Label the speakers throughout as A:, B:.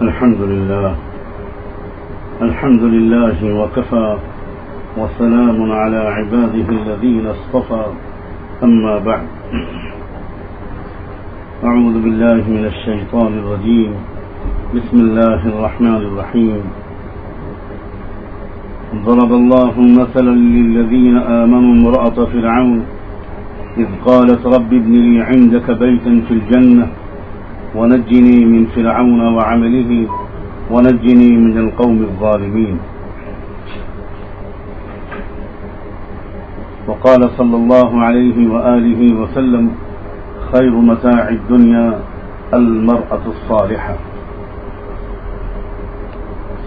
A: الحمد لله وكفى وسلام على عباده الذين اصطفى أما بعد أعوذ بالله من الشيطان الرجيم بسم الله الرحمن الرحيم ضرب الله مثلا للذين آمنوا امرأة فرعون إذ قالت رب ابن لي عندك بيتا في الجنة ونجني من فرعون وعمله ونجني من القوم الظالمين. وقال صلى الله عليه وآله وسلم خير متاع الدنيا المرأة الصالحة.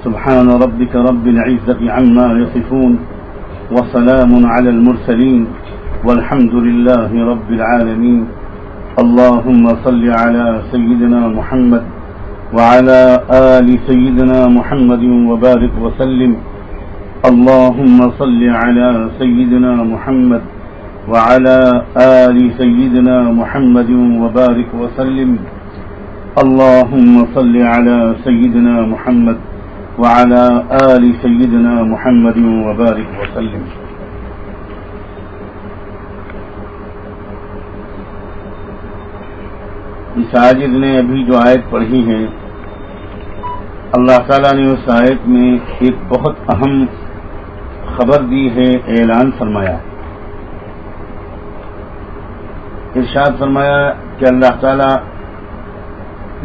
A: سبحان ربك رب العزة عما يصفون وسلام على المرسلين والحمد لله رب العالمين. اللهم صل على سيدنا محمد وعلى آل سيدنا محمد وبارك وسلم. اللهم صل على سيدنا محمد وعلى آل سيدنا محمد وبارك وسلم. اللهم صل على سيدنا محمد وعلى آل سيدنا محمد وبارك وسلم. اس عاجز نے ابھی جو آیت پڑھی ہے، اللہ تعالیٰ نے اس آیت میں ایک بہت اہم خبر دی ہے، اعلان فرمایا، ارشاد فرمایا کہ اللہ تعالیٰ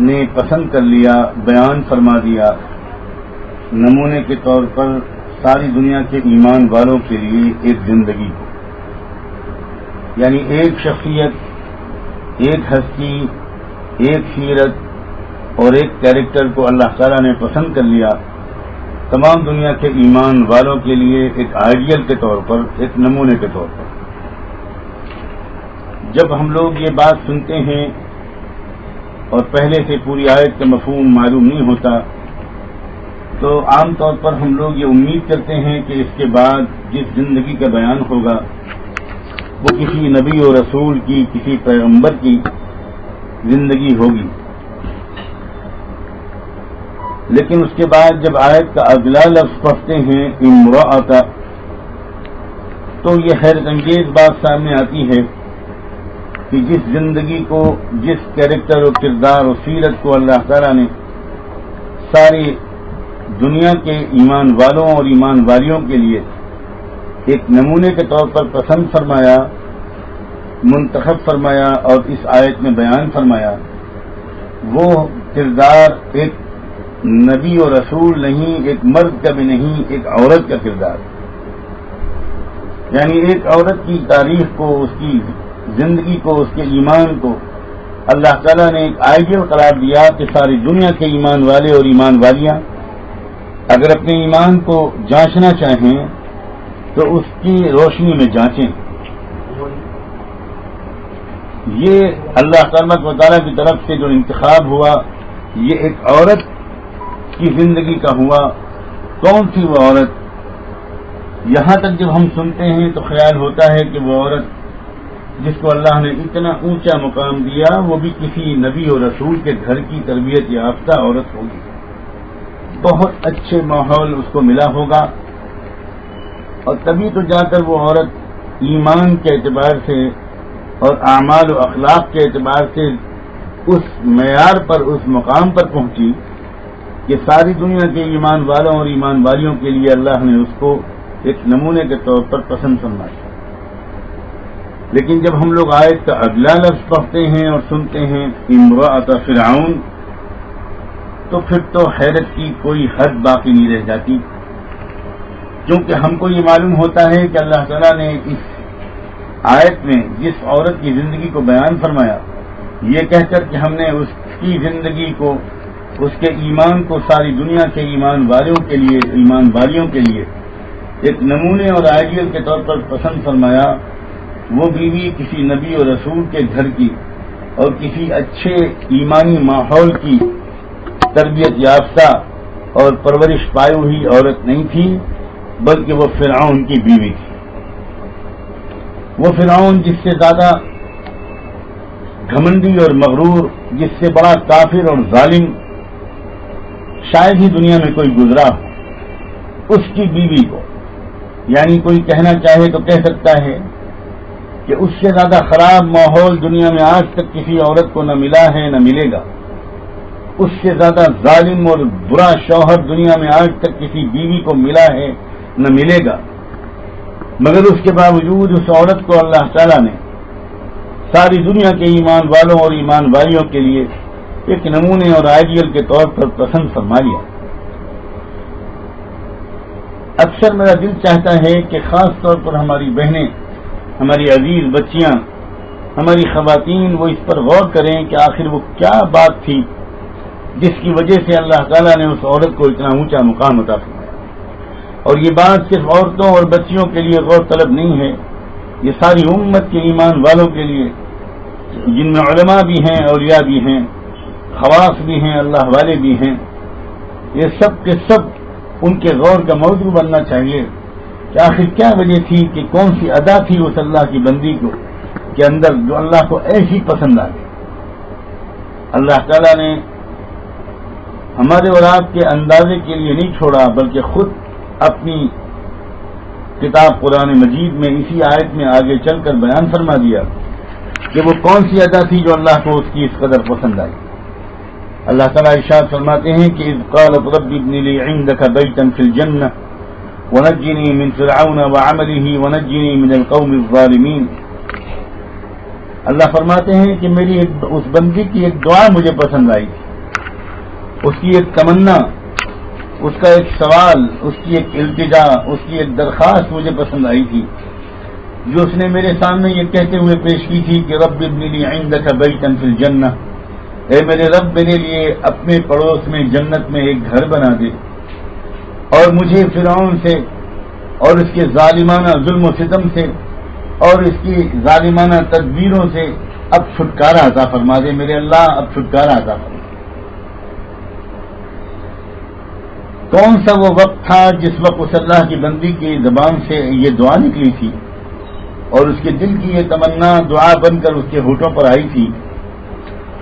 A: نے پسند کر لیا، بیان فرما دیا نمونے کے طور پر ساری دنیا کے ایمان والوں کے لیے ایک زندگی، یعنی ایک شخصیت، ایک ہستی، ایک سیرت اور ایک کیریکٹر کو اللہ تعالیٰ نے پسند کر لیا تمام دنیا کے ایمان والوں کے لیے ایک آئیڈیل کے طور پر، ایک نمونے کے طور پر۔ جب ہم لوگ یہ بات سنتے ہیں اور پہلے سے پوری آیت کا مفہوم معلوم نہیں ہوتا تو عام طور پر ہم لوگ یہ امید کرتے ہیں کہ اس کے بعد جس زندگی کا بیان ہوگا وہ کسی نبی و رسول کی، کسی پیغمبر کی زندگی ہوگی، لیکن اس کے بعد جب آیت کا اگلا لفظ پڑھتے ہیں امرأۃ، تو یہ حیرت انگیز بات سامنے آتی ہے کہ جس زندگی کو، جس کیریکٹر و کردار و سیرت کو اللہ تعالیٰ نے ساری دنیا کے ایمان والوں اور ایمان والیوں کے لیے ایک نمونے کے طور پر پسند فرمایا، منتخب فرمایا اور اس آیت میں بیان فرمایا، وہ کردار ایک نبی و رسول نہیں، ایک مرد کا بھی نہیں، ایک عورت کا کردار، یعنی ایک عورت کی تاریخ کو، اس کی زندگی کو، اس کے ایمان کو اللہ تعالیٰ نے ایک آئیڈیل قرار دیا کہ ساری دنیا کے ایمان والے اور ایمان والیاں اگر اپنے ایمان کو جانچنا چاہیں تو اس کی روشنی میں جانچیں۔ یہ اللہ تعالیٰ کی طرف سے جو انتخاب ہوا یہ ایک عورت کی زندگی کا ہوا۔ کون سی وہ عورت؟ یہاں تک جب ہم سنتے ہیں تو خیال ہوتا ہے کہ وہ عورت جس کو اللہ نے اتنا اونچا مقام دیا وہ بھی کسی نبی اور رسول کے گھر کی تربیت یافتہ عورت ہوگی، بہت اچھے ماحول اس کو ملا ہوگا، اور تبھی تو جا کر وہ عورت ایمان کے اعتبار سے اور اعمال و اخلاق کے اعتبار سے اس معیار پر، اس مقام پر پہنچی کہ ساری دنیا کے ایمان والوں اور ایمان والیوں کے لیے اللہ نے اس کو ایک نمونے کے طور پر پسند فرمایا۔ لیکن جب ہم لوگ آیت کا اگلا لفظ پڑھتے ہیں اور سنتے ہیں امرأۃ فرعون تو پھر تو حیرت کی کوئی حد باقی نہیں رہ جاتی، کیونکہ ہم کو یہ معلوم ہوتا ہے کہ اللہ تعالیٰ نے اس آیت میں جس عورت کی زندگی کو بیان فرمایا یہ کہہ کر کہ ہم نے اس کی زندگی کو، اس کے ایمان کو ساری دنیا کے ایمان والوں کے لیے، ایمان والیوں کے لیے ایک نمونے اور آئیڈیل کے طور پر پسند فرمایا، وہ بیوی کسی نبی اور رسول کے گھر کی اور کسی اچھے ایمانی ماحول کی تربیت یافتہ اور پرورش پائی ہوئی عورت نہیں تھی، بلکہ وہ فرعون کی بیوی تھی۔ وہ فرعون جس سے زیادہ گھمنڈی اور مغرور، جس سے بڑا کافر اور ظالم شاید ہی دنیا میں کوئی گزرا ہو اس کی بیوی کو، یعنی کوئی کہنا چاہے تو کہہ سکتا ہے کہ اس سے زیادہ خراب ماحول دنیا میں آج تک کسی عورت کو نہ ملا ہے نہ ملے گا، اس سے زیادہ ظالم اور برا شوہر دنیا میں آج تک کسی بیوی کو ملا ہے نہ ملے گا، مگر اس کے باوجود اس عورت کو اللہ تعالیٰ نے ساری دنیا کے ایمان والوں اور ایمان والیوں کے لیے ایک نمونے اور آئیڈیل کے طور پر پسند فرما لیا۔ اکثر میرا دل چاہتا ہے کہ خاص طور پر ہماری بہنیں، ہماری عزیز بچیاں، ہماری خواتین وہ اس پر غور کریں کہ آخر وہ کیا بات تھی جس کی وجہ سے اللہ تعالیٰ نے اس عورت کو اتنا اونچا مقام عطا فرمایا۔ اور یہ بات صرف عورتوں اور بچیوں کے لیے غور طلب نہیں ہے، یہ ساری امت کے ایمان والوں کے لیے، جن میں علماء بھی ہیں، اولیاء بھی ہیں، خواص بھی ہیں، اللہ والے بھی ہیں، یہ سب کے سب ان کے غور کا موضوع بننا چاہیے کہ آخر کیا وجہ تھی، کہ کون سی ادا تھی اس اللہ کی بندی کو کے اندر جو اللہ کو ایسی پسند آ گئی۔ اللہ تعالیٰ نے ہمارے اور آپ کے اندازے کے لیے نہیں چھوڑا، بلکہ خود اپنی کتاب قرآن مجید میں اسی آیت میں آگے چل کر بیان فرما دیا کہ وہ کون سی ادا تھی جو اللہ کو اس کی اس قدر پسند آئی۔ اللہ تعالیٰ ارشاد فرماتے ہیں کہ اذ قالت رب ابن لی عندک بیتا فی الجنہ ونجنی من فرعون وعملہ ونجنی من القوم الظالمین۔ اللہ فرماتے ہیں کہ میری اس بندی کی ایک دعا مجھے پسند آئی تھی، اس کی ایک تمنا، اس کا ایک سوال، اس کی ایک التجا، اس کی ایک درخواست مجھے پسند آئی تھی، جو اس نے میرے سامنے یہ کہتے ہوئے پیش کی تھی کہ رب ابن لی عندک بیتا فی الجنہ، اے میرے رب میرے لیے اپنے پڑوس میں جنت میں ایک گھر بنا دے، اور مجھے فرعون سے اور اس کے ظالمانہ ظلم و ستم سے اور اس کی ظالمانہ تدبیروں سے اب چھٹکارا عطا فرما دے، میرے اللہ اب چھٹکارا عطا فرما۔ کون سا وہ وقت تھا جس وقت اس اللہ کی بندی کی زبان سے یہ دعا نکلی تھی اور اس کے دل کی یہ تمنا دعا بن کر اس کے ہونٹوں پر آئی تھی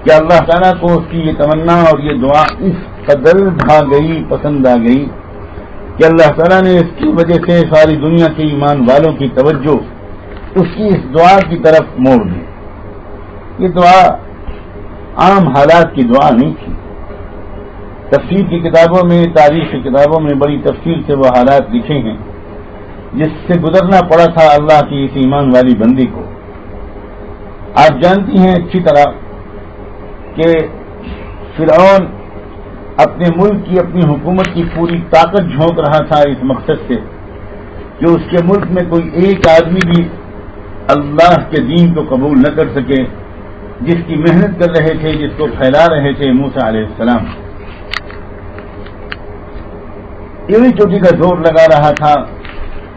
A: کہ اللہ تعالیٰ کو اس کی یہ تمنا اور یہ دعا اس قدر بھا گئی، پسند آ گئی کہ اللہ تعالیٰ نے اس کی وجہ سے ساری دنیا کے ایمان والوں کی توجہ اس کی اس دعا کی طرف موڑ دی۔ یہ دعا عام حالات کی دعا نہیں تھی، تفسیر کی کتابوں میں، تاریخ کی کتابوں میں بڑی تفصیل سے وہ حالات لکھے ہیں جس سے گزرنا پڑا تھا اللہ کی اس ایمان والی بندی کو۔ آپ جانتی ہیں اچھی طرح کہ فرعون اپنے ملک کی، اپنی حکومت کی پوری طاقت جھونک رہا تھا اس مقصد سے کہ اس کے ملک میں کوئی ایک آدمی بھی اللہ کے دین کو قبول نہ کر سکے، جس کی محنت کر رہے تھے، جس کو پھیلا رہے تھے موسیٰ علیہ السلام۔ ایڑی چوٹی کا زور لگا رہا تھا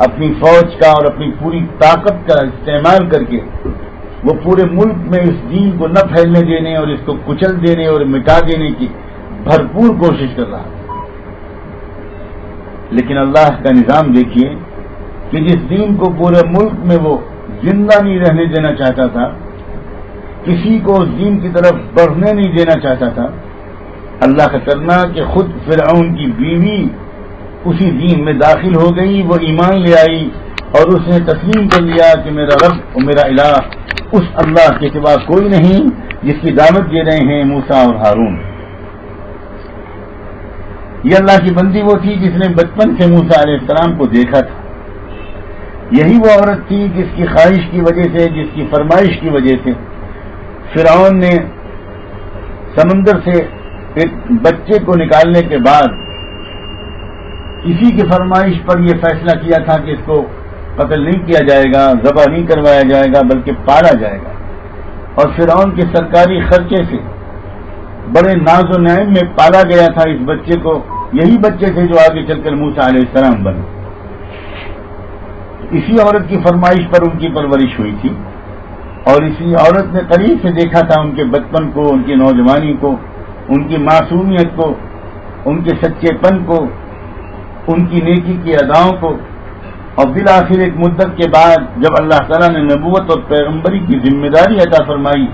A: اپنی فوج کا اور اپنی پوری طاقت کا استعمال کر کے، وہ پورے ملک میں اس دین کو نہ پھیلنے دینے اور اس کو کچل دینے اور مٹا دینے کی بھرپور کوشش کر رہا تھا۔ لیکن اللہ کا نظام دیکھیے کہ جس دین کو پورے ملک میں وہ زندہ نہیں رہنے دینا چاہتا تھا، کسی کو اس دین کی طرف بڑھنے نہیں دینا چاہتا تھا، اللہ کا کرنا کہ خود فرعون کی بیوی اسی دین میں داخل ہو گئی، وہ ایمان لے آئی اور اس نے تسلیم کر لیا کہ میرا رب اور میرا الہ اس اللہ کے سوا کوئی نہیں جس کی دعوت دے رہے ہیں موسیٰ اور ہارون۔ یہ اللہ کی بندی وہ تھی جس نے بچپن سے موسیٰ علیہ السلام کو دیکھا تھا، یہی وہ عورت تھی جس کی خواہش کی وجہ سے، جس کی فرمائش کی وجہ سے فرعون نے سمندر سے ایک بچے کو نکالنے کے بعد کسی کی فرمائش پر یہ فیصلہ کیا تھا کہ اس کو قتل نہیں کیا جائے گا، ذبح نہیں کروایا جائے گا، بلکہ پالا جائے گا، اور فرعون کے سرکاری خرچے سے بڑے ناز و نعیم میں پالا گیا تھا اس بچے کو، یہی بچے تھے جو آگے چل کر موسیٰ علیہ السلام بنے۔ اسی عورت کی فرمائش پر ان کی پرورش ہوئی تھی، اور اسی عورت نے قریب سے دیکھا تھا ان کے بچپن کو، ان کی نوجوانی کو، ان کی معصومیت کو، ان کے سچے پن کو، ان کی نیکی کی اداؤں کو، اور بالآخر ایک مدت کے بعد جب اللہ تعالیٰ نے نبوت اور پیغمبری کی ذمہ داری عطا فرمائی،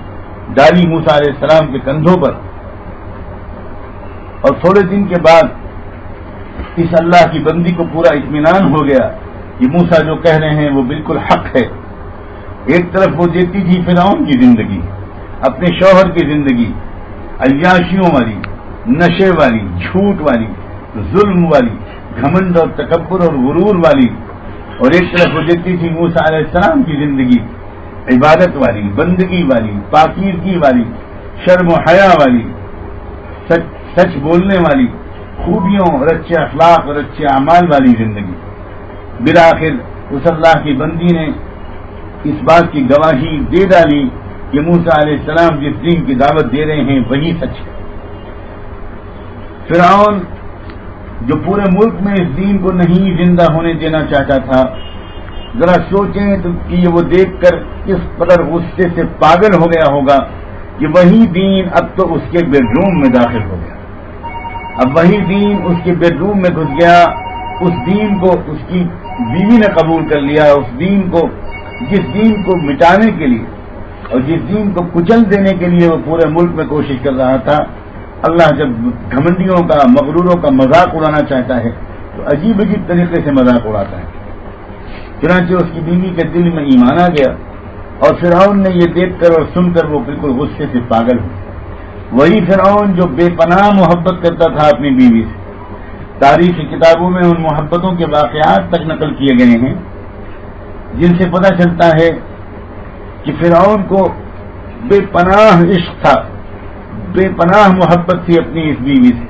A: ڈالی موسیٰ علیہ السلام کے کندھوں پر، اور تھوڑے دن کے بعد اس اللہ کی بندی کو پورا اطمینان ہو گیا کہ موسیٰ جو کہہ رہے ہیں وہ بالکل حق ہے. ایک طرف وہ دیتی تھی فرعون کی زندگی، اپنے شوہر کی زندگی، عیاشیوں والی، نشے والی، جھوٹ والی، ظلم والی، گھمنڈ اور تکبر اور غرور والی، اور ایک طرف وہ دیتی تھی موسیٰ علیہ السلام کی زندگی عبادت والی، بندگی والی، پاکیزگی والی، شرم و حیا والی، سچ بولنے والی، خوبیوں اور اچھے اخلاق اور اچھے اعمال والی زندگی. بالآخر اس اللہ کی بندی نے اس بات کی گواہی دے ڈالی کہ موسیٰ علیہ السلام جس دین کی دعوت دے رہے ہیں وہی سچ ہے. فرعون جو پورے ملک میں اس دین کو نہیں زندہ ہونے دینا چاہتا تھا، ذرا سوچیں تو کہ وہ دیکھ کر کس قدر غصے سے پاگل ہو گیا ہوگا کہ وہی دین اب تو اس کے بیڈ روم میں داخل ہو گیا. اب وہی دین اس کے بیڈ روم میں گھس گیا. اس دین کو اس کی بیوی نے قبول کر لیا. اس دین کو، جس دین کو مٹانے کے لیے اور جس دین کو کچل دینے کے لیے وہ پورے ملک میں کوشش کر رہا تھا. اللہ جب گھمنڈیوں کا، مغروروں کا مذاق اڑانا چاہتا ہے تو عجیب عجیب طریقے سے مذاق اڑاتا ہے. چنانچہ اس کی بیوی کے دل میں ایمان آ گیا اور فرعون نے یہ دیکھ کر اور سن کر وہ بالکل غصے سے پاگل ہو. وہی فرعون جو بے پناہ محبت کرتا تھا اپنی بیوی سے. تاریخی کتابوں میں ان محبتوں کے واقعات تک نقل کیے گئے ہیں جن سے پتہ چلتا ہے کہ فرعون کو بے پناہ عشق تھا، بے پناہ محبت تھی اپنی اس بیوی سے.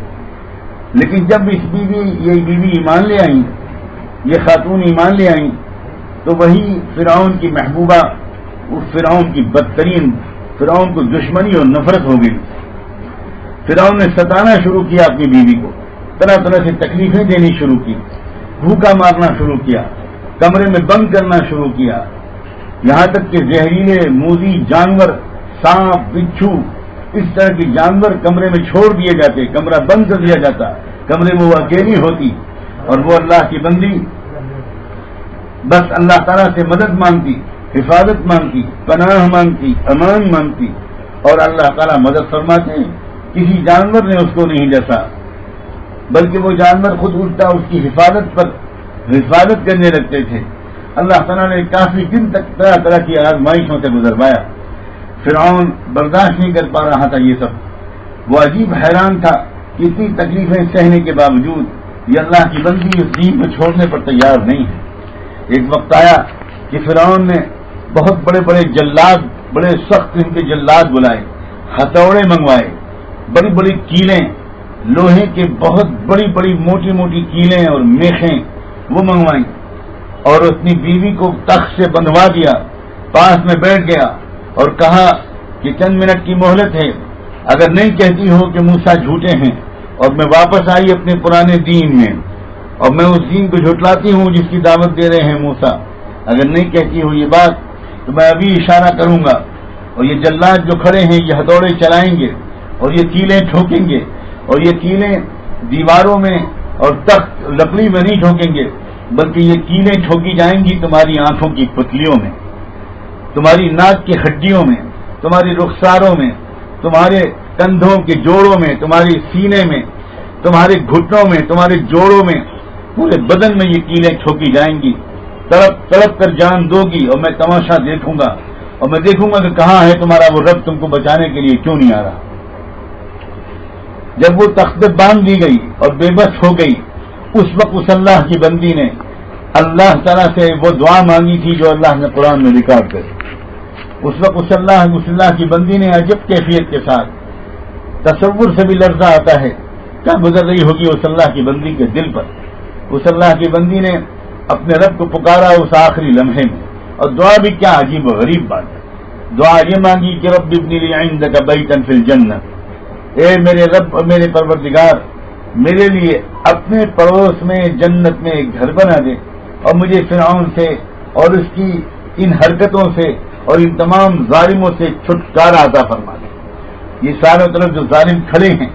A: لیکن جب یہ بیوی ایمان لے آئیں، یہ خاتون ایمان لے آئیں، تو وہی فرعون کی محبوبہ، اس فرعون کی بدترین، فرعون کو دشمنی اور نفرت ہو گئی. فرعون نے ستانا شروع کیا اپنی بیوی کو، طرح طرح سے تکلیفیں دینی شروع کی، بھوکا مارنا شروع کیا، کمرے میں بند کرنا شروع کیا، یہاں تک کہ زہریلے موذی جانور، سانپ، بچھو، اس طرح کے جانور کمرے میں چھوڑ دیے جاتے، کمرہ بند کر دیا جاتا، کمرے میں وہ اکیلی ہوتی اور وہ اللہ کی بندی بس اللہ تعالیٰ سے مدد مانگتی، حفاظت مانگتی، پناہ مانگتی، امان مانگتی، اور اللہ تعالیٰ مدد فرماتے. کسی جانور نے اس کو نہیں ڈسا، بلکہ وہ جانور خود الٹا اس کی حفاظت کرنے لگتے تھے. اللہ تعالیٰ نے کافی دن تک طرح طرح کی آزمائشوں سے گزروایا. فرعون برداشت نہیں کر پا رہا تھا یہ سب. وہ عجیب حیران تھا کہ اتنی تکلیفیں سہنے کے باوجود یہ اللہ کی بندی اس دین کو چھوڑنے پر تیار نہیں ہے. ایک وقت آیا کہ فرعون نے بہت بڑے بڑے جلاد، بڑے سخت قسم کے جلاد بلائے، ہتھوڑے منگوائے، بڑی بڑی کیلیں، لوہے کے بہت بڑی بڑی موٹی موٹی کیلیں اور میخیں وہ منگوائیں، اور اپنی بیوی کو تخت سے بندھوا دیا، پاس میں بیٹھ گیا اور کہا کہ چند منٹ کی مہلت ہے، اگر نہیں کہتی ہو کہ موسیٰ جھوٹے ہیں اور میں واپس آئی اپنے پرانے دین میں اور میں اس دین کو جھٹلاتی ہوں جس کی دعوت دے رہے ہیں موسیٰ، اگر نہیں کہتی ہو یہ بات تو میں ابھی اشارہ کروں گا اور یہ جلاد جو کھڑے ہیں یہ ہتھوڑے چلائیں گے اور یہ کیلیں ٹھوکیں گے، اور یہ کیلیں دیواروں میں اور تخت لکڑی میں نہیں ٹھوکیں گے، بلکہ یہ کیلیں ٹھوکی جائیں گی تمہاری آنکھوں کی پتلیوں میں، تمہاری ناک کی ہڈیوں میں، تمہاری رخساروں میں، تمہارے کندھوں کے جوڑوں میں، تمہاری سینے میں، تمہارے گھٹنوں میں، تمہارے جوڑوں میں، پورے بدن میں یہ کیلیں ٹھوکی جائیں گی. تڑپ تڑپ کر جان دو گی اور میں تماشا دیکھوں گا اور میں دیکھوں گا کہ کہاں ہے تمہارا وہ رب، تم کو بچانے کے لیے کیوں نہیں آ رہا. جب وہ تخت باندھ دی گئی اور بے بس ہو گئی، اس وقت اس اللہ کی بندی نے اللہ تعالیٰ سے وہ دعا مانگی تھی جو اللہ نے قرآن میں ریکارڈ کری. اس وقت اس اللہ کی بندی نے عجب کیفیت کے ساتھ، تصور سے بھی لرزہ آتا ہے کیا گزر رہی ہوگی اس اللہ کی بندی کے دل پر. اس اللہ کی بندی نے اپنے رب کو پکارا اس آخری لمحے میں، اور دعا بھی کیا عجیب و غریب بات ہے. دعا یہ مانگی کہ رب ابنی لی عندک بیتا فی الجنہ، اے میرے رب اور میرے پروردگار، میرے لیے اپنے پڑوس میں جنت میں ایک گھر بنا دے اور مجھے فرعون سے اور اس کی ان حرکتوں سے اور ان تمام ظالموں سے چھٹکارا عطا فرما دے. یہ چاروں طرف جو ظالم کھڑے ہیں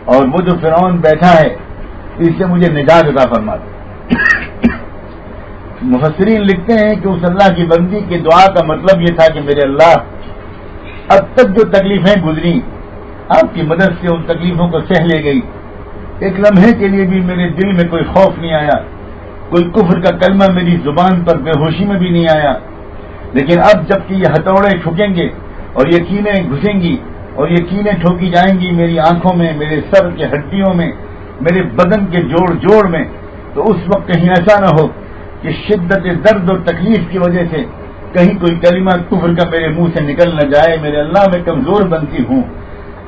A: اور وہ جو فرعون بیٹھا ہے، اس سے مجھے نجات عطا فرما دے. مفسرین لکھتے ہیں کہ اس اللہ کی بندی کی دعا کا مطلب یہ تھا کہ میرے اللہ، اب تک جو تکلیفیں گزری آپ کی مدد سے ان تکلیفوں کو سہ لے گئی، ایک لمحے کے لیے بھی میرے دل میں کوئی خوف نہیں آیا، کوئی کفر کا کلمہ میری زبان پر بے ہوشی میں بھی نہیں آیا. لیکن اب جب کہ یہ ہتھوڑے ٹھکیں گے اور یہ کیلیں گھسیں گی اور یہ کیلیں ٹھوکی جائیں گی میری آنکھوں میں، میرے سر کے ہڈیوں میں، میرے بدن کے جوڑ جوڑ میں، تو اس وقت کہیں ایسا نہ ہو کہ شدت درد اور تکلیف کی وجہ سے کہیں کوئی کلمہ کفر کا میرے منہ سے نکل نہ جائے. میرے اللہ میں کمزور بنتی ہوں.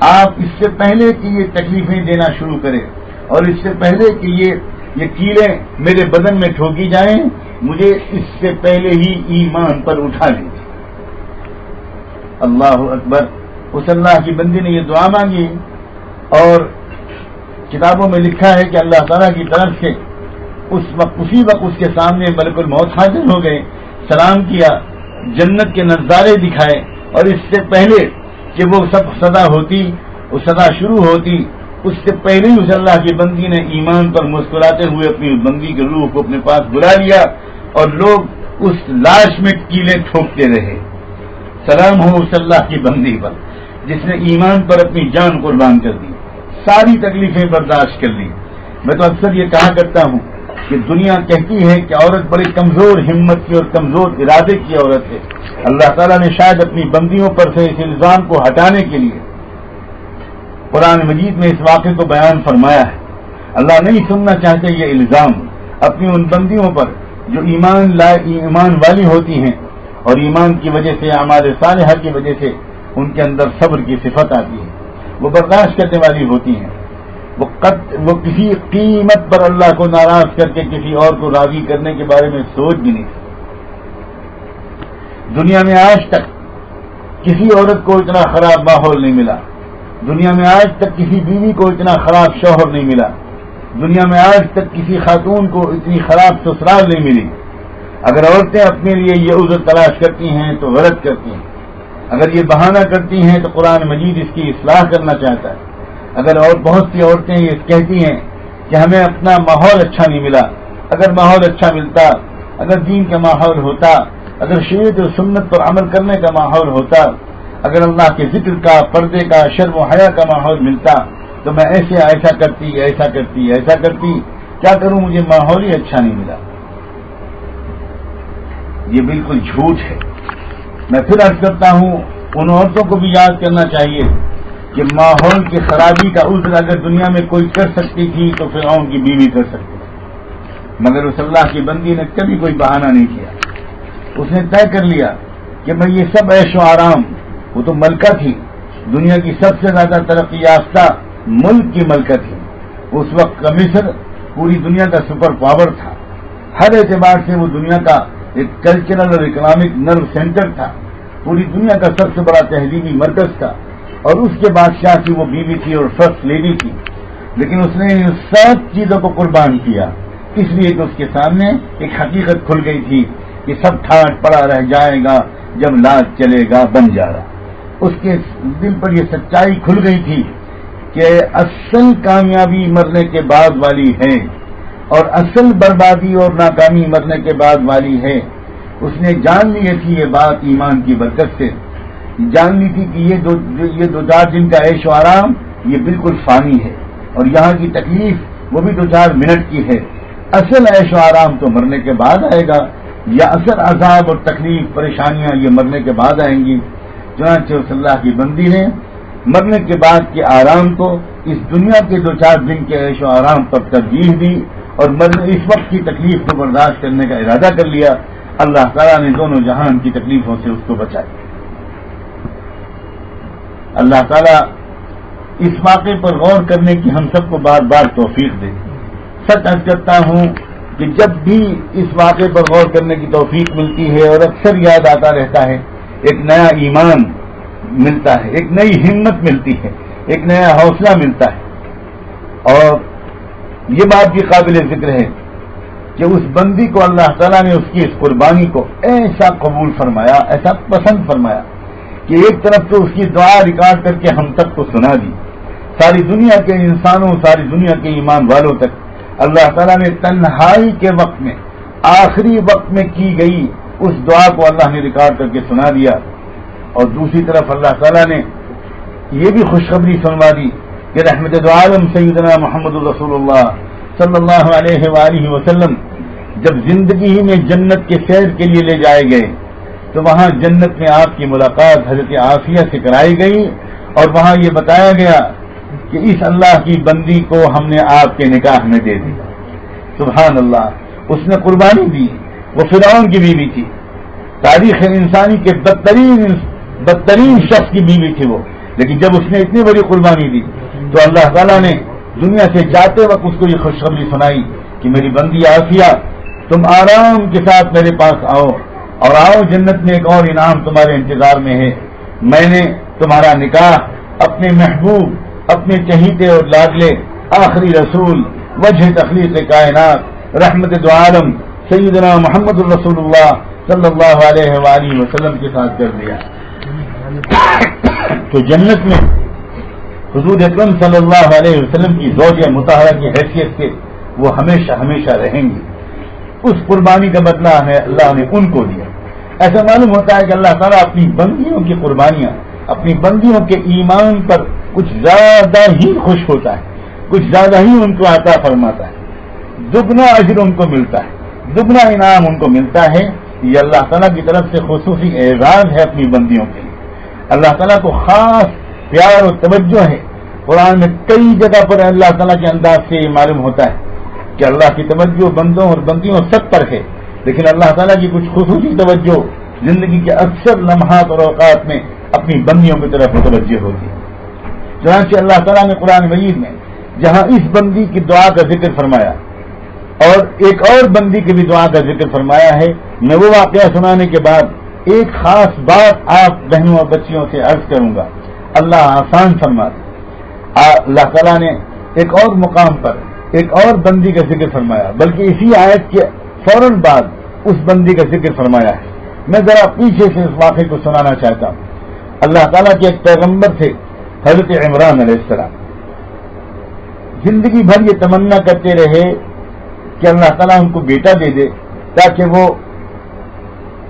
A: آپ اس سے پہلے کہ یہ تکلیفیں دینا شروع کرے اور اس سے پہلے کہ یہ کیلیں میرے بدن میں ٹھوکی جائیں، مجھے اس سے پہلے ہی ایمان پر اٹھا لیجیے. اللہ اکبر. اس اللہ کی بندی نے یہ دعا مانگی اور کتابوں میں لکھا ہے کہ اللہ تعالیٰ کی طرف سے اسی وقت اس کے سامنے ملک الموت حاضر ہو گئے، سلام کیا، جنت کے نظارے دکھائے، اور اس سے پہلے کہ وہ سب صدا ہوتی، وہ صدا شروع ہوتی، اس سے پہلے ہی اس اللہ کی بندی نے ایمان پر مسکراتے ہوئے اپنی بندی کے روح کو اپنے پاس بلا لیا اور لوگ اس لاش میں کیلیں ٹھوکتے رہے. سلام ہو اس اللہ کی بندی پر جس نے ایمان پر اپنی جان قربان کر دی، ساری تکلیفیں برداشت کر لی. میں تو اکثر یہ کہا کرتا ہوں کہ دنیا کہتی ہے کہ عورت بڑی کمزور ہمت کی اور کمزور ارادے کی عورت ہے. اللہ تعالیٰ نے شاید اپنی بندیوں پر سے اس الزام کو ہٹانے کے لیے قرآن مجید میں اس واقعے کو بیان فرمایا ہے. اللہ نہیں سننا چاہتے یہ الزام اپنی ان بندیوں پر جو ایمان والی ہوتی ہیں اور ایمان کی وجہ سے، اعمال صالحہ کی وجہ سے ان کے اندر صبر کی صفت آتی ہے، وہ برداشت کرنے والی ہوتی ہیں. وہ کسی قیمت پر اللہ کو ناراض کر کے کسی اور کو راضی کرنے کے بارے میں سوچ بھی نہیں سکتی. دنیا میں آج تک کسی عورت کو اتنا خراب ماحول نہیں ملا، دنیا میں آج تک کسی بیوی کو اتنا خراب شوہر نہیں ملا، دنیا میں آج تک کسی خاتون کو اتنی خراب سسرال نہیں ملی. اگر عورتیں اپنے لیے یہ عذر تلاش کرتی ہیں تو غلط کرتی ہیں، اگر یہ بہانہ کرتی ہیں تو قرآن مجید اس کی اصلاح کرنا چاہتا ہے. اگر اور بہت سی عورتیں یہ کہتی ہیں کہ ہمیں اپنا ماحول اچھا نہیں ملا، اگر ماحول اچھا ملتا، اگر دین کا ماحول ہوتا، اگر شریعت و سنت پر عمل کرنے کا ماحول ہوتا، اگر اللہ کے ذکر کا، پردے کا، شرم و حیا کا ماحول ملتا تو میں ایسا کرتی. کیا کروں، مجھے ماحول ہی اچھا نہیں ملا. یہ بالکل جھوٹ ہے. میں پھر عرض کرتا ہوں ان عورتوں کو بھی یاد کرنا چاہیے کہ ماحول کی خرابی کا عذر اگر دنیا میں کوئی کر سکتی تھی تو فرعون کی بیوی کر سکتی تھی، مگر اس اللہ کی بندی نے کبھی کوئی بہانہ نہیں کیا. اس نے طے کر لیا کہ میں یہ سب عیش و آرام، وہ تو ملکہ تھی، دنیا کی سب سے زیادہ ترقی یافتہ ملک کی ملکہ تھی. اس وقت کا مصر پوری دنیا کا سپر پاور تھا، ہر اعتبار سے وہ دنیا کا ایک کلچرل اور اکنامک نرو سینٹر تھا، پوری دنیا کا سب سے بڑا تہذیبی مرکز تھا، اور اس کے بادشاہ کی وہ بیوی تھی اور فرسٹ لیڈی تھی. لیکن اس نے ان سب چیزوں کو قربان کیا اس لیے کہ اس کے سامنے ایک حقیقت کھل گئی تھی کہ سب ٹھاٹ پڑا رہ جائے گا جب لاج چلے گا بن جا رہا. اس کے دل پر یہ سچائی کھل گئی تھی کہ اصل کامیابی مرنے کے بعد والی ہے اور اصل بربادی اور ناکامی مرنے کے بعد والی ہے. اس نے جان لی تھی یہ بات ایمان کی برکت سے، جان لی تھی کہ یہ دو چار دن کا عیش و آرام یہ بالکل فانی ہے اور یہاں کی تکلیف وہ بھی 2-4 منٹ کی ہے. اصل عیش و آرام تو مرنے کے بعد آئے گا، یا اصل عذاب اور تکلیف پریشانیاں یہ مرنے کے بعد آئیں گی. چنانچہ اس اللہ کی بندی نے مرنے کے بعد کے آرام کو اس دنیا کے 2-4 دن کے عیش و آرام پر ترجیح دی اور اس وقت کی تکلیف کو برداشت کرنے کا ارادہ کر لیا. اللہ تعالیٰ نے دونوں جہان کی تکلیفوں سے اس کو بچایا. اللہ تعالیٰ اس واقعے پر غور کرنے کی ہم سب کو بار بار توفیق دے. سچ عرض کرتا ہوں کہ جب بھی اس واقعے پر غور کرنے کی توفیق ملتی ہے اور اکثر یاد آتا رہتا ہے، ایک نیا ایمان ملتا ہے، ایک نئی ہمت ملتی ہے، ایک نیا حوصلہ ملتا ہے. اور یہ بات بھی قابل ذکر ہے کہ اس بندی کو اللہ تعالیٰ نے اس کی اس قربانی کو ایسا قبول فرمایا، ایسا پسند فرمایا کہ ایک طرف تو اس کی دعا ریکارڈ کر کے ہم تک کو سنا دی، ساری دنیا کے انسانوں، ساری دنیا کے ایمان والوں تک اللہ تعالیٰ نے تنہائی کے وقت میں، آخری وقت میں کی گئی اس دعا کو اللہ نے ریکارڈ کر کے سنا دیا. اور دوسری طرف اللہ تعالیٰ نے یہ بھی خوشخبری سنوا دی کہ کہ رحمت دو عالم سیدنا محمد رسول اللہ صلی اللہ علیہ وآلہ وسلم جب زندگی ہی میں جنت کے سیر کے لیے لے جائے گئے تو وہاں جنت میں آپ کی ملاقات حضرت عافیہ سے کرائی گئی اور وہاں یہ بتایا گیا کہ اس اللہ کی بندی کو ہم نے آپ کے نکاح میں دے دی. سبحان اللہ، اس نے قربانی دی. وہ فرعون کی بیوی تھی، تاریخ انسانی کے بدترین شخص کی بیوی تھی وہ، لیکن جب اس نے اتنی بڑی قربانی دی تو اللہ تعالیٰ نے دنیا سے جاتے وقت اس کو یہ خوشخبری سنائی کہ میری بندی عافیہ تم آرام کے ساتھ میرے پاس آؤ اور آؤ، جنت میں ایک اور انعام تمہارے انتظار میں ہے. میں نے تمہارا نکاح اپنے محبوب، اپنے چہیتے اور لاڈلے آخری رسول، وجہ تخلیق کائنات، رحمت دو عالم سیدنا محمد رسول اللہ صلی اللہ علیہ وآلہ وسلم کے ساتھ کر دیا. تو جنت میں حضور اکرم صلی اللہ علیہ وسلم کی زوجہ مطہرہ کی حیثیت سے وہ ہمیشہ ہمیشہ رہیں گی. اس قربانی کا بدلہ ہے اللہ نے ان کو دیا. ایسا معلوم ہوتا ہے کہ اللہ تعالیٰ اپنی بندیوں کی قربانیاں، اپنی بندیوں کے ایمان پر کچھ زیادہ ہی خوش ہوتا ہے، کچھ زیادہ ہی ان کو عطا فرماتا ہے، دگنا اجر ان کو ملتا ہے، دگنا انعام ان کو ملتا ہے. یہ اللہ تعالیٰ کی طرف سے خصوصی اعزاز ہے اپنی بندیوں کے لیے. اللہ تعالیٰ کو خاص پیار و توجہ ہے. قرآن میں کئی جگہ پر اللہ تعالیٰ کے انداز سے یہ معلوم ہوتا ہے کہ اللہ کی توجہ بندوں اور بندیوں سب پر ہے، لیکن اللہ تعالیٰ کی کچھ خصوصی توجہ زندگی کے اکثر لمحات اور اوقات میں اپنی بندیوں کی طرف متوجہ ہوتی ہے. چنانچہ اللہ تعالیٰ نے قرآن مجید میں جہاں اس بندی کی دعا کا ذکر فرمایا اور ایک اور بندی کی بھی دعا کا ذکر فرمایا ہے، میں وہ واقعہ سنانے کے بعد ایک خاص بات آپ بہنوں اور بچیوں سے عرض کروں گا. اللہ آسان فرما دے. اللہ تعالیٰ نے ایک اور مقام پر ایک اور بندی کا ذکر فرمایا، بلکہ اسی آیت کے فوراً بعد اس بندی کا ذکر فرمایا ہے. میں ذرا پیچھے سے اس واقعے کو سنانا چاہتا ہوں. اللہ تعالیٰ کے ایک پیغمبر تھے حضرت عمران علیہ السلام. زندگی بھر یہ تمنا کرتے رہے کہ اللہ تعالیٰ ان کو بیٹا دے دے تاکہ وہ